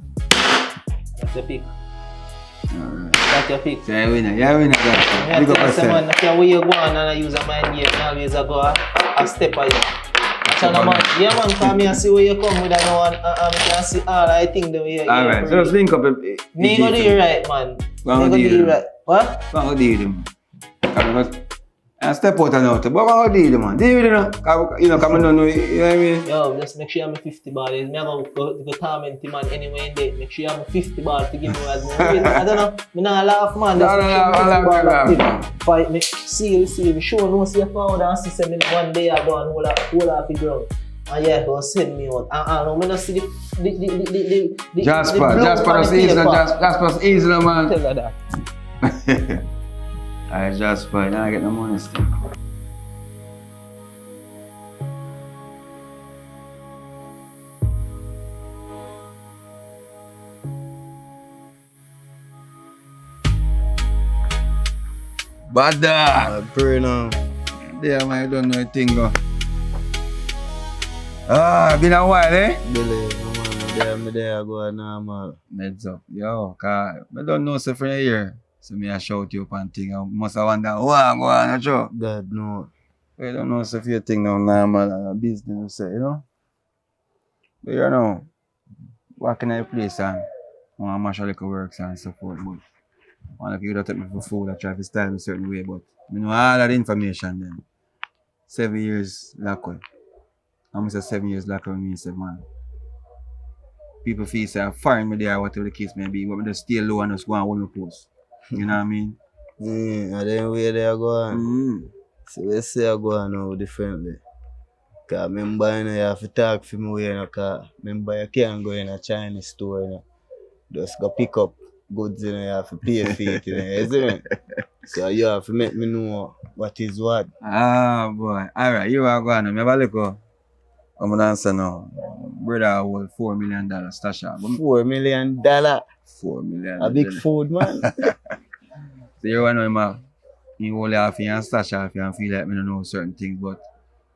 That's your pick. Alright. That's your pick. So you winner, Jasper. I Big up tell you, say, man, yourself. if you're where you go on and I use a mind game, I always go a step of you. Man. Yeah, man, come here and see where you come with and I can see all I think the way you Alright, so let's link up. Me go do you right, man. Me go do you right. What? Come on, deal with him. And step out and out. But come on, deal with him, man. Deal with him. You know, come on, you know what I mean? Yo, just make sure you have 50 ball. It's never go torment him man anyway in there. Make sure you have 50 ball to give me as much. I don't know. Me not laugh, man. Just make sure you have 50 ball active. Fight me. See. Me sure no see your father and sister me one day I go and hold off the ground. And yeah, go send me out. No, me not see the Jasper's easy, man. Tell her that. Alright, Jasper, now I get no money still. Bada! Pray now. There, man, I don't know a thing go. Been a while, eh? Billy, I'm there, go normal. Meds up. Yo, cause I don't know so for a year. So me I shout you up and thing. I must have wonder, what go on, Joe? God, no. I don't know so for your thing now normal and a business, you know? But you know, walking in a place and want to mash a little works and support, but one of you that take me for food, I try to style me a certain way, but I know all that information then. 7 years lock away. I'm say 7 years lock away means, man. People feel say I find me there, whatever the case may be, but I just stay low and just go and hold my post. You know what I mean? And then where they are going. So we say I go on now differently. Because remember, you have to talk for me, because remember you can't go in a Chinese store, just go pick up goods, you have to pay for it, you see me? So you have to make me know what is what. Ah, boy. Alright, you are going to have a look. I'm going to answer now. Brother hold $4 million stash up. $4 million? $4 million. A big food, man. So you want to know, you only have to stash off and feel like I don't know certain things, but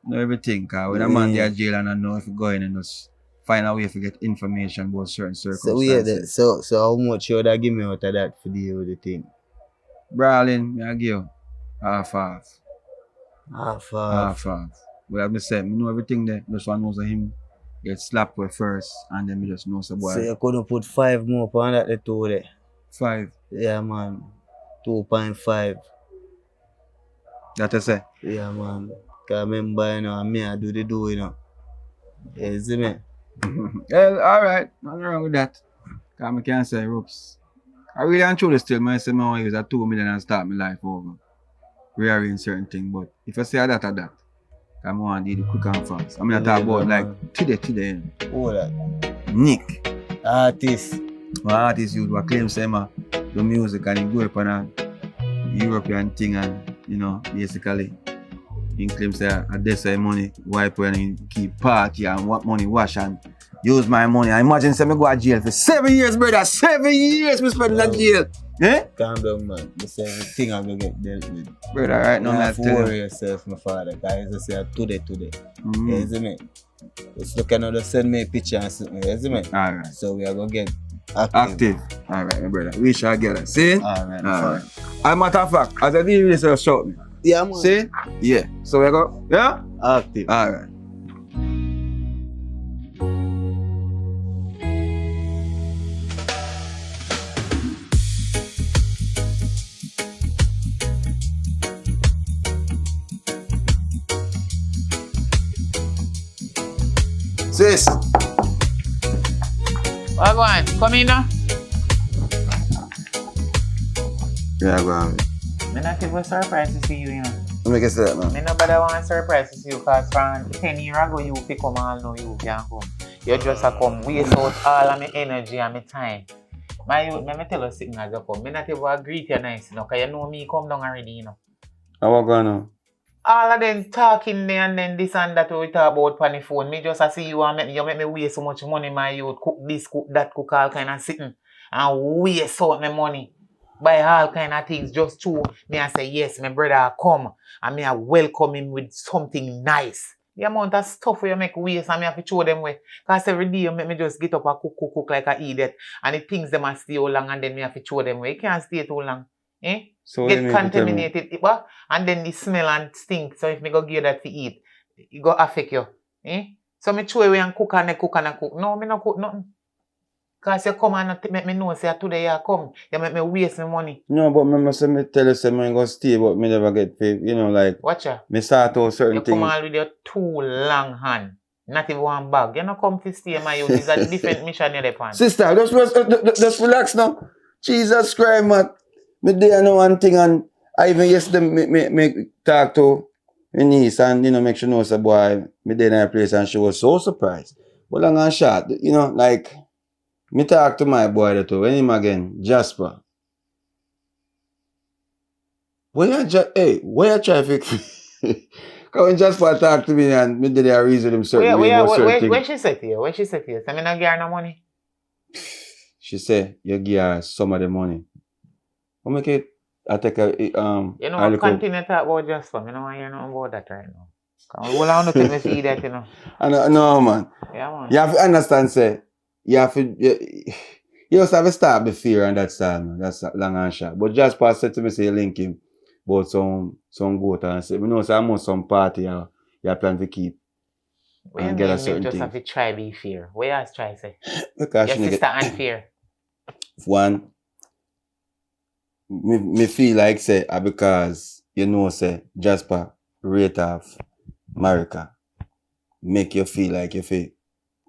know everything. Because when a man there jail and I know if you go in and just find a way to get information about certain circumstances. So how much you would have give me out of that for deal with the thing? Brawling, I give you half. Half. But as I said, I know everything there. Just one knows of him get slapped with first and then we just know so boy. So you couldn't put 5 more on that the two there? 5? Yeah, man. 2.5. That I say? Yeah, man. Because remember, you know, me I do the do, you know. You see me? Well, alright. Nothing wrong with that. Because I can't say ropes. I really and truly still, I say I want to use a 2 million and start my life over. Rearrange certain things. But if I say that, I want to do the quick and fast. I mean, I talk about like today. Who that? Nick. Artist. Well, artist youth will claim say the music and he go up on a European thing and, you know, basically he claims say I say money wipe when he keep party and what money wash and use my money. I imagine say me go to jail for 7 years, brother. 7 years me spend in that jail. Eh? Calm down, man. The same thing I'm going to get dealt with. Brother, right now, I tell worry yourself, my father. Guys, I say today. You see me? Just look at another send me a picture and something. You see me? Alright. So we are going to get active. Alright, my brother. We shall get it. See? Alright. As a matter of fact, as I did this, just shout me. Yeah, man. See? Yeah. So we go. Yeah? Active. Alright. Sis. What go on? Come in now. Yeah, go on. I'm not give a surprise to see you, you know. Let me get that, man. Me nobody want a surprise to see you because from 10 years ago you pick come all know you can't come. You just a come waste out all of my energy and my time. My youth, me tell you something as you come. Me not even greet you nice, you know, because you know me come down already, you know. How what going on? All of them talking there and then this and that we talk about on the phone. Me just see you and make me waste so much money, my youth. Cook this, cook that, cook all kind of sitting. And waste out my money. Buy all kind of things just to me I say yes, my brother come. And me I welcome him with something nice. The amount of stuff where you make waste and me have to show them way. Because every day you make me just get up and cook like an idiot. And the things them must stay too long and then me have to show them way. You can't stay too long. Eh? So get contaminated, and then the smell and stink. So if me go give that to eat, it go affect you. Eh? So me throw away and cook. No, me no cook nothing. Because you come and not make me know, say today you come, you make me waste my money. No, but remember, say me tell you, say me go stay, but me never get paid. You know, like, Watch ya. me start out certain You things. come all with your 2 long hand. Not even one bag. You don't come to stay, my youth. It's a different mission you're upon. Sister, just relax now. Jesus Christ, man. Me there know one thing, and I even yesterday me talk to my niece and, you know, make sure know, say, boy, me there in her place, and she was so surprised. But long and short, you know, like, me talk to my boy there too. When him again, Jasper. Where you try to fix? Because when Jasper talk to me and me did a reason him certain way about certain things. Where she said to you? Where she said to you? Say me not give her no money. She said, you give her some of the money. What make it, I take a, You know, I continue to talk about Jasper. I don't want to hear nothing about that right now. Because all I want to tell me see that, you know. No, man. Yeah, man. You have to understand, say, you have to, you just have to start with fear and that's all, man. That's long and short. But Jasper said to me, say, you link him about some goat and say, we know, say, I'm on some party you plan to keep. What and you get mean, a certain just thing. Have to try be fair? What you have to try say? Because your sister unfair. One, me feel like, say, because, you know, say, Jasper rate of America make you feel like if you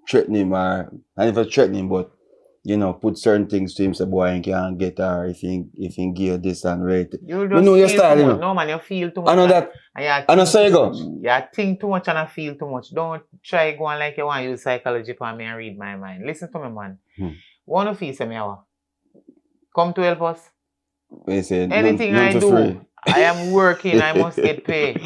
threaten him or, not even threaten him, but, you know, put certain things to him, say, boy, you can't get her if he give you this and rate. You just know your style, you know. No, man, you feel too much. I know that. I know, so you go. You think too much and I feel too much. Don't try going like you want to use psychology for me and read my mind. Listen to me, man. One of you say me, come to help us. Anything I do, free. I am working, I must get paid.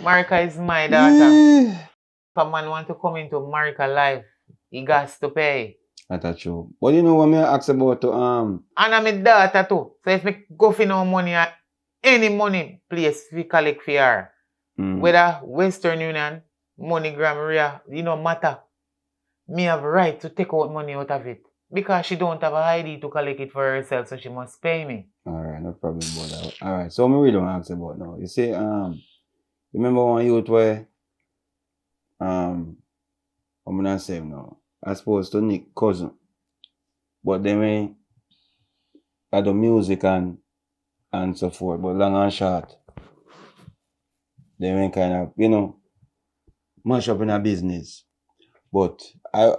Marika is my daughter. If a man want to come into Marika life, he got to pay. That's true. But you know what I ask about And I'm a daughter too. So if me go for no money at any money place we collect for her, whether Western Union, MoneyGram, you know matter. Me have right to take out money out of it. Because she don't have a ID to collect it for herself, so she must pay me. Alright, no problem about that. Alright, so me really don't ask about now. You see, remember one youth where I'm not saying now. I suppose to Nick cousin. But they may do music and so forth. But long and short, they may kind of, you know, mash up in a business. But I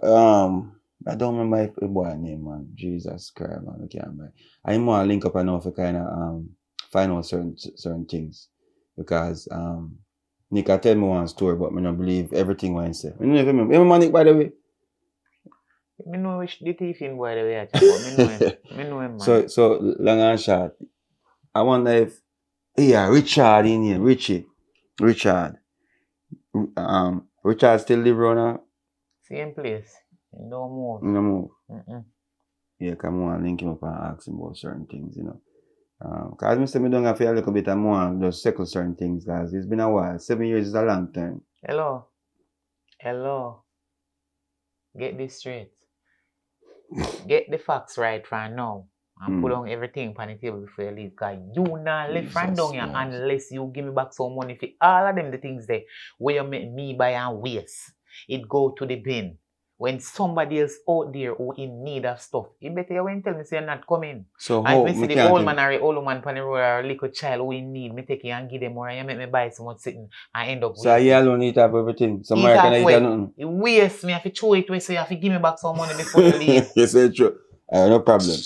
don't remember the boy name, man. Jesus Christ, man. I can't remember. I want to link up enough to kind of find out certain things. Because Nick I tell me one story, but I don't believe everything what he said. I don't even remember. Remember Nick, by the way? I know which the thief in, by the way, but I know him, man. So long and short, I wonder if, yeah, Richard in here, Richard. Richard still live around same place. No move. No move. Yeah, come on, link him up and ask him about certain things, you know. Because I say me don't have to a little bit more just settle certain things, because it's been a while. 7 years is a long time. Hello. Get this straight. Get the facts right from now. And put on everything on the table before you leave. Because you not left from down here unless you give me back some money for all of them the things there where you make me buy and waste. It go to the bin. When somebody else out there who in need of stuff, you better you tell me say you're not coming. So how me see the old man or the old woman on the road or a little child who in need, me take you and give them more and you make me buy so much sitting and end up so you alone eat up everything. So America can eat nothing. You waste me, I have to throw it away so you have to give me back some money before you leave. You say true. No problem.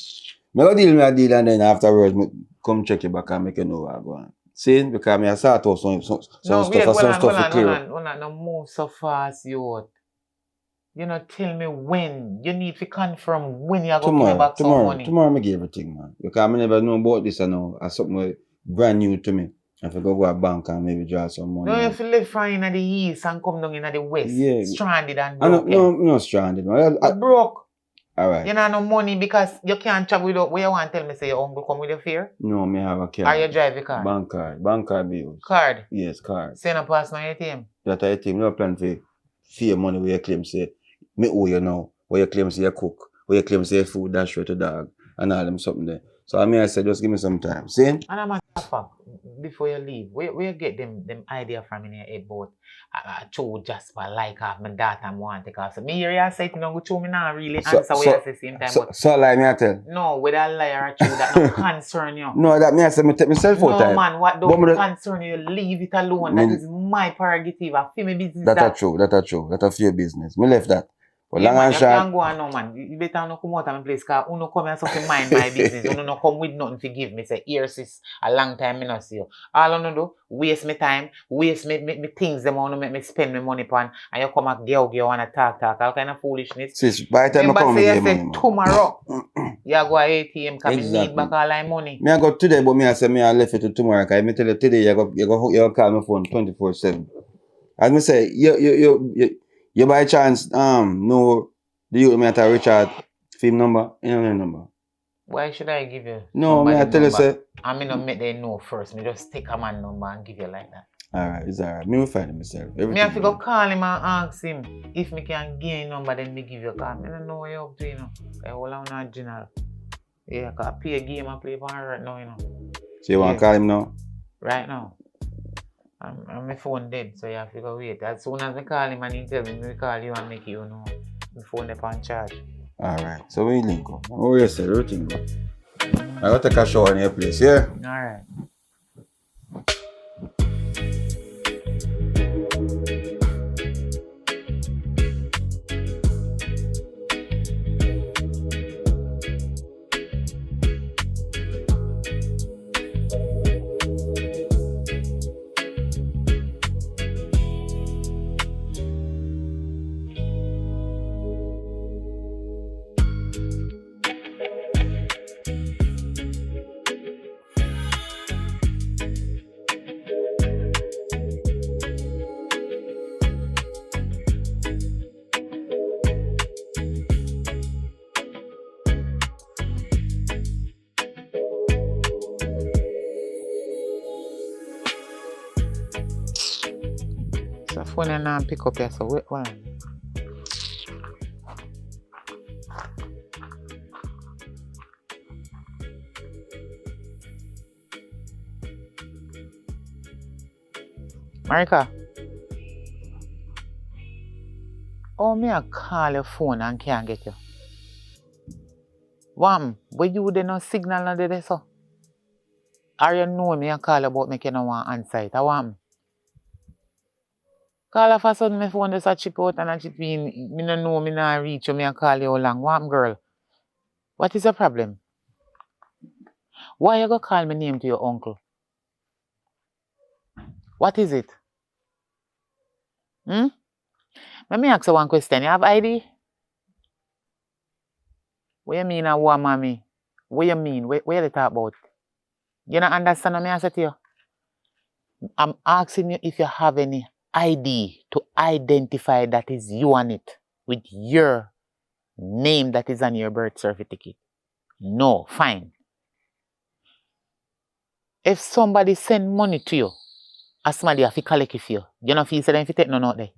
Me go deal with a deal and then afterwards me come check you back and make you know what I go on. See, because me I start off some stuff to clear up. No move so fast, you. You know, tell me when. You need to confirm when you're going to give me back some money. Tomorrow I give everything, man. Because I never know about this and now. It's something brand new to me. If I go to a bank and maybe draw some money. No, you have to live from in the east and come down in the west. Yeah. Stranded and broken. No stranded. I broke. Alright. You don't have no money because you can't travel without. Where you want to tell me say your uncle come with your fare? No, me have a car. Or you drive a car? Bank card. Bank card bills. Card? Yes, card. Say no pass my ATM? That ATM. No plan for fear money where you claim say me owe you now. Where you claim say you cook. Where you claim say your food dash with the dog. And all them something there. So I say just give me some time. See? And I'm a fact. before you leave, where you get them idea from in your head about Cho Jasper like off my daughter and want to take off. So me hear you say it, go to me now really answer what you say same time. But So like me I tell. no, whether a liar or true, that don't concern you. No, that me I say me take myself out time. No man, what don't concern you, leave it alone. That is my prerogative. I feel my business. That's true. That's your business. Me left that. But yeah, long man, and you short. can't go on no man. You better not come out of my place because you no come here something mind my business. You no come with nothing to give me. Say, here sis, a long time me not see you. All I do, waste my time, waste me things them want to make me spend my money upon, and you come back you wanna talk, all kind of foolishness. Sis, by the time I come say again, money, tomorrow, you go to ATM because exactly. me need back all my money. Me I go today, but me I say me I left it to tomorrow. Cause me tell you today you call my phone 24/7. As me say, you by chance know the youth me at a Richard film number, you know the number. Why should I give you? No, me I tell you say. I mean not make them know first. Me just take a man number and give you like that. Alright, it's alright. Me will find it myself. Me have to go call him and ask him if me can gain his number, then me give you a call. I don't know what you're up to, you know. I hold on a general. Yeah, cause I play a game and play for her right now, you know. So you want to call him now? Right now. And my phone dead, so you have to go wait. As soon as I call him and he tell me call you and make you know. My phone up on charge. Alright, so we link up. Oh yes, everything go. I gotta take a shower in your place, yeah? Alright. So phone and now pick up here, so wait one. Marika. Oh, me I call your phone and can't get you. Wham, but you there no signal on there so? Or you know me I call about me no want answer it, wham? Call off a sudden my phone just a chip out and a chip in. Me no know me not reach you, me I call you how long. Wham girl? What is the problem? Why you go call my name to your uncle? What is it? Let me ask you one question. You have ID? What you mean and what, mommy? What you mean? What you talk about? You don't understand what I say to you? I'm asking you if you have any ID to identify that is you on it with your name that is on your birth certificate. No, fine. If somebody send money to you, somebody have to collect it for you. You don't feel say if you take none out there.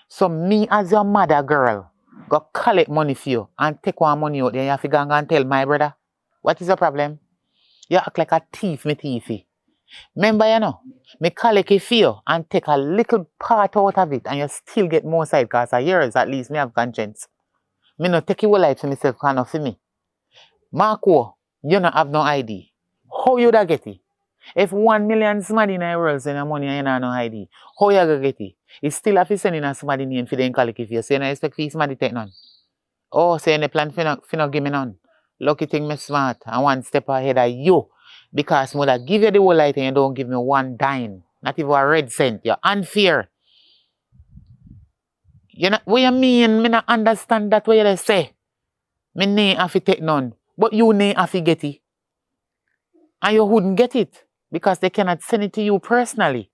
So me as your mother girl, go collect money for you and take one money out there. You have to go and tell my brother. What is the problem? You act like a thief, me thiefy. Remember, you know, me collect it for you and take a little part out of it and you still get more side because of yours, at least me have conscience. Me no take your life for myself, kind of for me. Marco, you don't have no ID. How you da get it? If 1 million somebody in the world send money and you don't have no ID, how you gonna get it? It's still have to send in somebody name for them collect it for you, so you don't expect for somebody take none. Oh, so you plan for no give me none. Lucky thing me smart and one step ahead of you. Because mother give you the whole light and you don't give me one dime. Not even a red cent. You're unfair. You know what you mean? Me not understand that what you say. Me nay have to take none. But you nay have to get it. And you wouldn't get it. Because they cannot send it to you personally.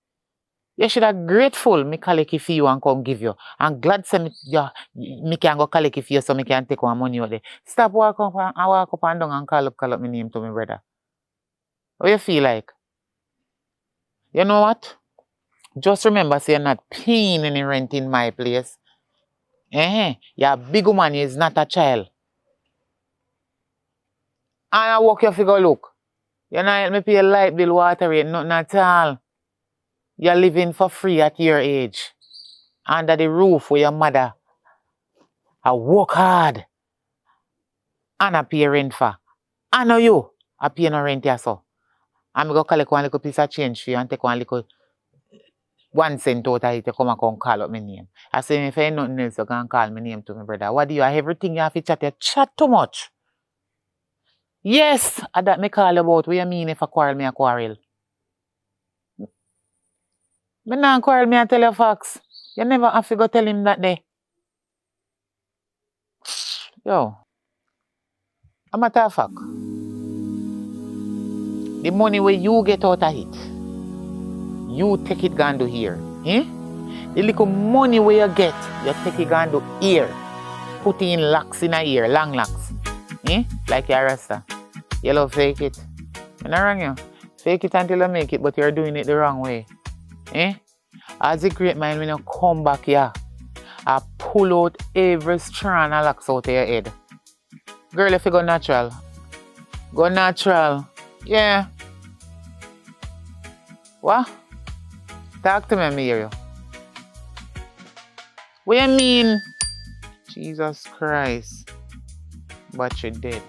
You should have grateful me collect it for you and come give you. I'm glad say me can go collect it for you so me can take one money out there. Stop walk up and down and call up my name to my brother. What you feel like? You know what? Just remember, say you're not paying any rent in my place. You're a big woman, is not a child. And I walk your figure look. You not help me pay light bill, water rate, nothing at all. You're living for free at your age. Under the roof with your mother. I work hard. And I pay rent for. I know you. I pay no rent here, so. I'm going to collect one little piece of change for you and take one little 1 cent out of it to come and call up my name. I say, if I ain't nothing else, you can call my name to my brother. What do you have? Everything you have to chat, you chat too much. Yes, that me call about. What you mean if I quarrel, me a quarrel? Me not quarrel, me a tell you facts. You never have to go tell him that day. Yo, a matter of fact, the money where you get out of it, you take it gone to here. Eh? The little money where you get, you take it gone to here. Put in locks in a ear, long locks. Eh? Like your rasta. You love fake it. I'm not wrong you. Fake it until you make it, but you're doing it the wrong way. Eh? As a great man, when you come back here, I pull out every strand of locks out of your head. Girl, if you go natural. Go natural. Yeah. What? Talk to me, I hear you. What you mean? Jesus Christ. But you're dead.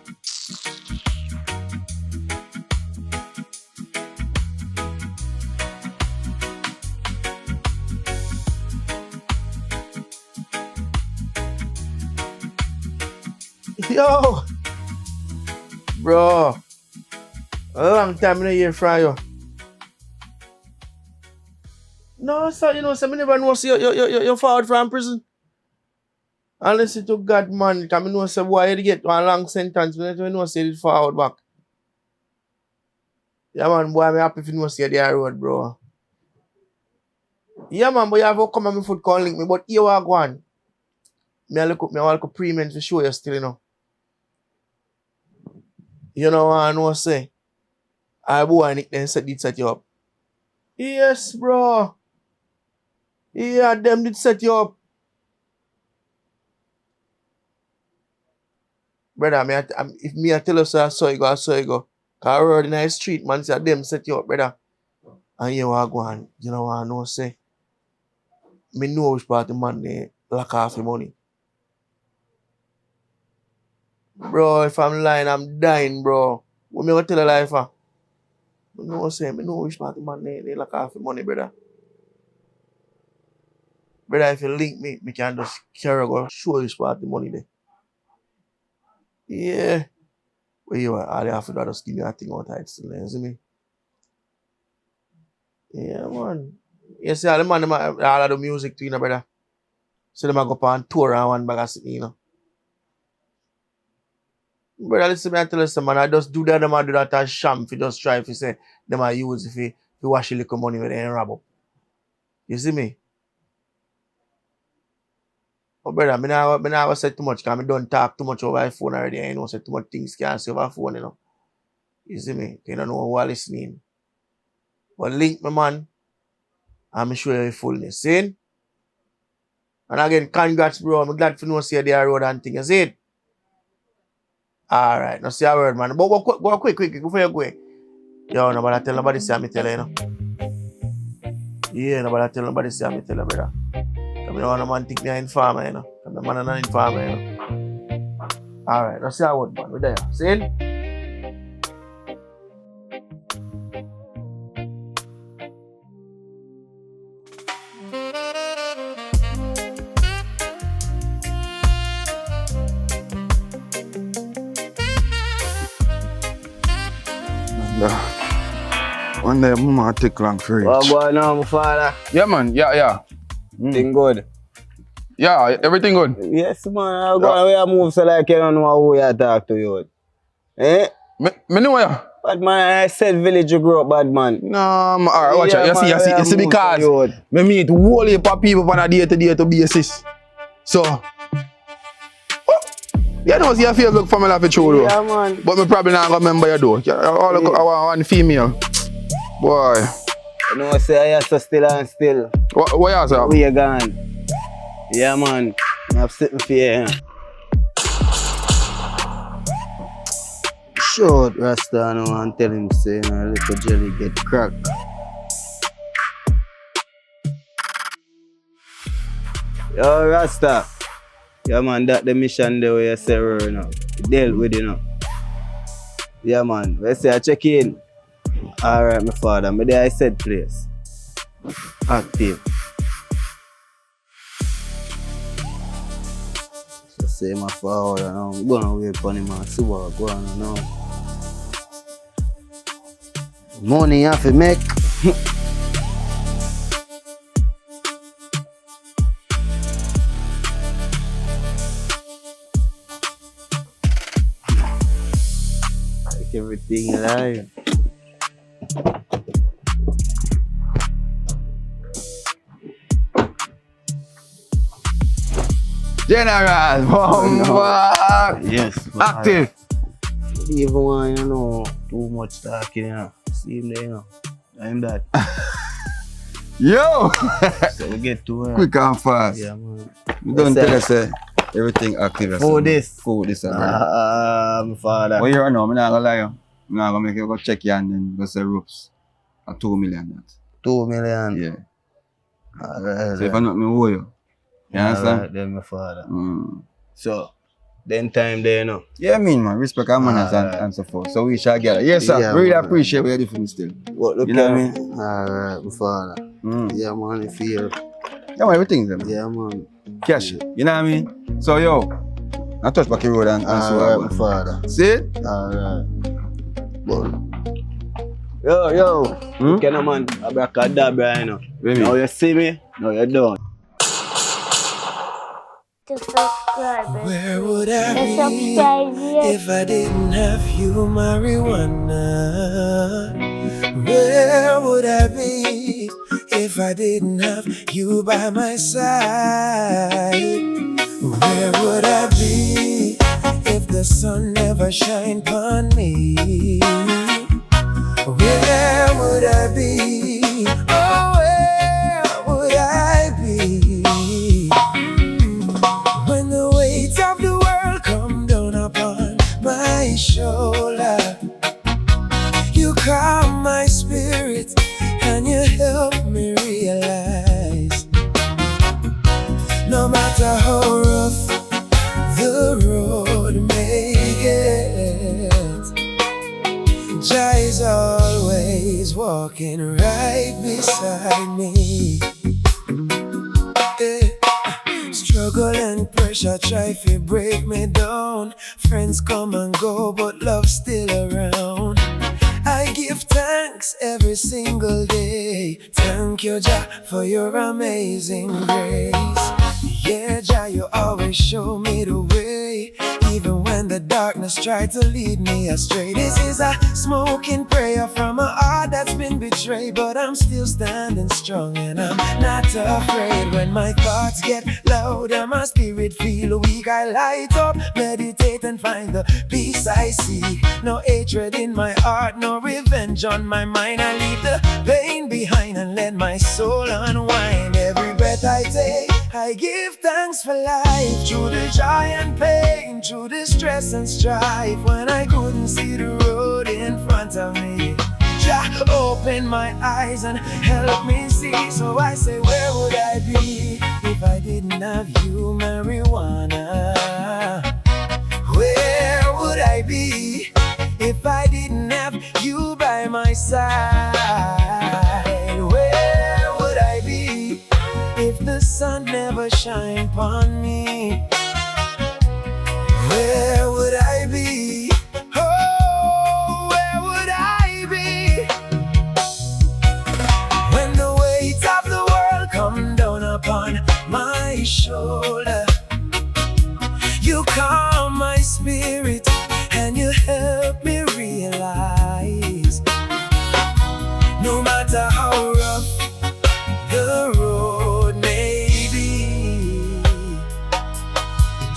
Yo! Bro. A long time I don't hear from you. No, sir, you know, so I never know say you're forward from prison. Unless it took God, man, because I know say boy you get one long sentence, I don't know say it forward back. Yeah man, boy, I'm happy if you know say the road, bro. Yeah man, but you have to come on my foot call link me, but here I go on. Me look up, me want to pre-men to show you still, you know. You know what I know say? I boy Nick then set you up. Yes, bro. Yeah, them did set you up. Brother, if me I tell you so I saw you go. Cause I heard in the street, man say them set you up, brother. And you are going, you know what I know say? Me know which part the man they lack half the money. Bro, if I'm lying, I'm dying, bro. What me gonna tell a lie for? Me know which part the man they lack half the money, brother. Brother, if you link me, me can just carry go show you spot the money there. Yeah. Where you are, all you have to do is just give me a thing out of it still, you see me? Yeah, man. You see all the man, all of the music too, you know, brother. So them a go on tour and one bag of city, you know. Brother, listen me, I tell you some man, I just do that, them a do that as sham if you just try if you say them a use if you wash a little money when they ain't rob up. You see me? But brother, me never say too much because I don't talk too much over my phone already. I know say too much things can't say over phone, you know. You see me? You don't know who are listening. But link me, man. I'm sure you fullness. See? And again, congrats, bro. I'm glad to know see the road and thing. You see it? Alright, now see a word, man. But go quick, before you go. Yo, nobody tell nobody say me tell you, you know. Yeah, nobody tell nobody say me tell you, brother. I don't want a man think me an informer, you know. I'm the man and an informer, you know. Alright, now see a word, man. We're there. See it? One day, mama take long for it. What going on, my father? Yeah, man. Yeah. Thing good? Yeah, everything good. Yes, man. I'm going to move so like you don't know who you talk to you. Eh? Me know ya. Bad man, I said village you grew up, bad man. No, alright, watch Yeah, out. You see, because me meet whole heap of people on a day-to-day basis. So, you know, see, I feel good for me for true, though. Yeah, man. But me probably not gonna remember you, though. All one female. Boy. You know, say I so still and still. What you say? Where you gone? Yeah, man. I'm sitting for you. short Rasta now and tell him say a little jelly get cracked. Yo Rasta. Yeah man, that the mission there where you say you know. Deal with it now. Yeah man, we say I check in. Alright my father, me there I said place. Active. So say my father now, I'm gonna wait for him and see what going on now. Money you have to make. Like everything alive. General, bomba! Yes. Active! Even want, you know, too much talking, you know. See him there, you know. I'm that. Yo! So we get to Quick and fast. Yeah, man. You don't tell us everything active. For this. For this, brother. My father. What you know, I'm not gonna lie. I'm not gonna make you go check you and then go say ropes. At 2 million. That. 2 million? Yeah. Alright. So if I not me owe you. You understand? Alright, then my father. So, then time there, you know. Yeah, I mean, man. Respect our manners and so forth. So we shall get it. Yes, sir. Yeah, really man. appreciate what you do for me still. What, look You know at what I me? Alright, my father. Yeah, man, I feel. Yeah, man, everything's there, man. Yeah, man. Cash it. You know what I mean? So, yo, I touch back the road and so Alright, on. my father. See it? Alright. Yo. Okay, no, man. Abracadabra, you know. Now you see me, now you don't. To subscribe. Where would I be if I didn't have you, marijuana? Where would I be if I didn't have you by my side? Where would I be if the sun never shined upon me? Where would I be? Oh, where would I be? When the weight of the world come down upon my shoulder, you calm my spirit and you help me realize, no matter how rough the road may get, Jah is always walking right beside me. Struggle and pressure try to break me down. Friends come and go, but love's still around. I give thanks every single day. Thank you, Jah, for your amazing grace. Yeah, Jah, you always show me the way, even when the darkness tried to lead me astray. This is a smoking prayer from a heart that's been betrayed, but I'm still standing strong and I'm not afraid. When my thoughts get loud and my spirit feel weak, I light up, meditate and find the peace I seek. No hatred in my heart, no revenge on my mind. I leave the pain behind and let my soul unwind. Every breath I take, I give thanks for life. Through the joy and pain, through the stress and strife, when I couldn't see the road in front of me, Jah opened my eyes and helped me see. So I say, where would I be if I didn't have you, marijuana? Where would I be if I didn't have you by my side? Where would I be if the sun never shined upon me? Where would I be? Oh, where would I be when the weight of the world come down upon my shoulder? You calm my spirit and you help me realize, no matter how rough the road may be,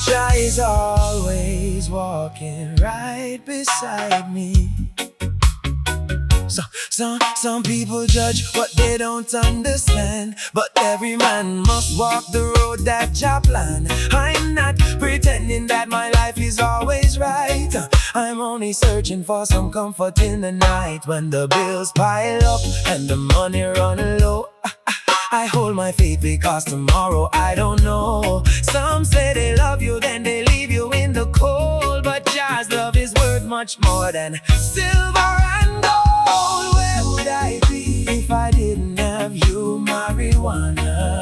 Jah is always walking right beside me. Some people judge what they don't understand, but every man must walk the road that Jah planned. I'm not pretending that my life is always right. I'm only searching for some comfort in the night when the bills pile up and the money run low. I hold my faith because tomorrow I don't know. Some say they love you, then they leave you in the cold. But Jah's love is worth much more than silver and gold. Where would I be if I didn't have you, marijuana?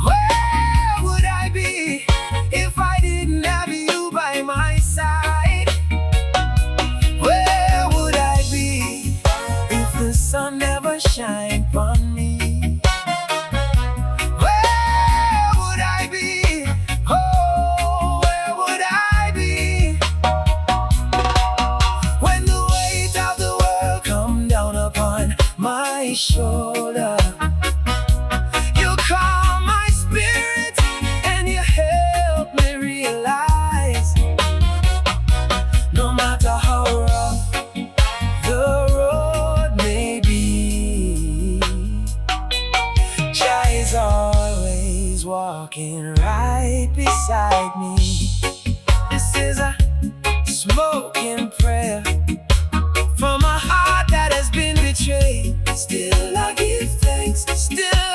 Where would I be if I didn't have you by my side? Where would I be if the sun never shined upon me? Where would I be? Oh, where would I be when the weight of the world come down upon my shoulder? You calm my spirit and you help me realize no matter how rough the road may be, Jah is always walking right beside me. This is a smoking prayer from a heart that has been betrayed. Still I give thanks, still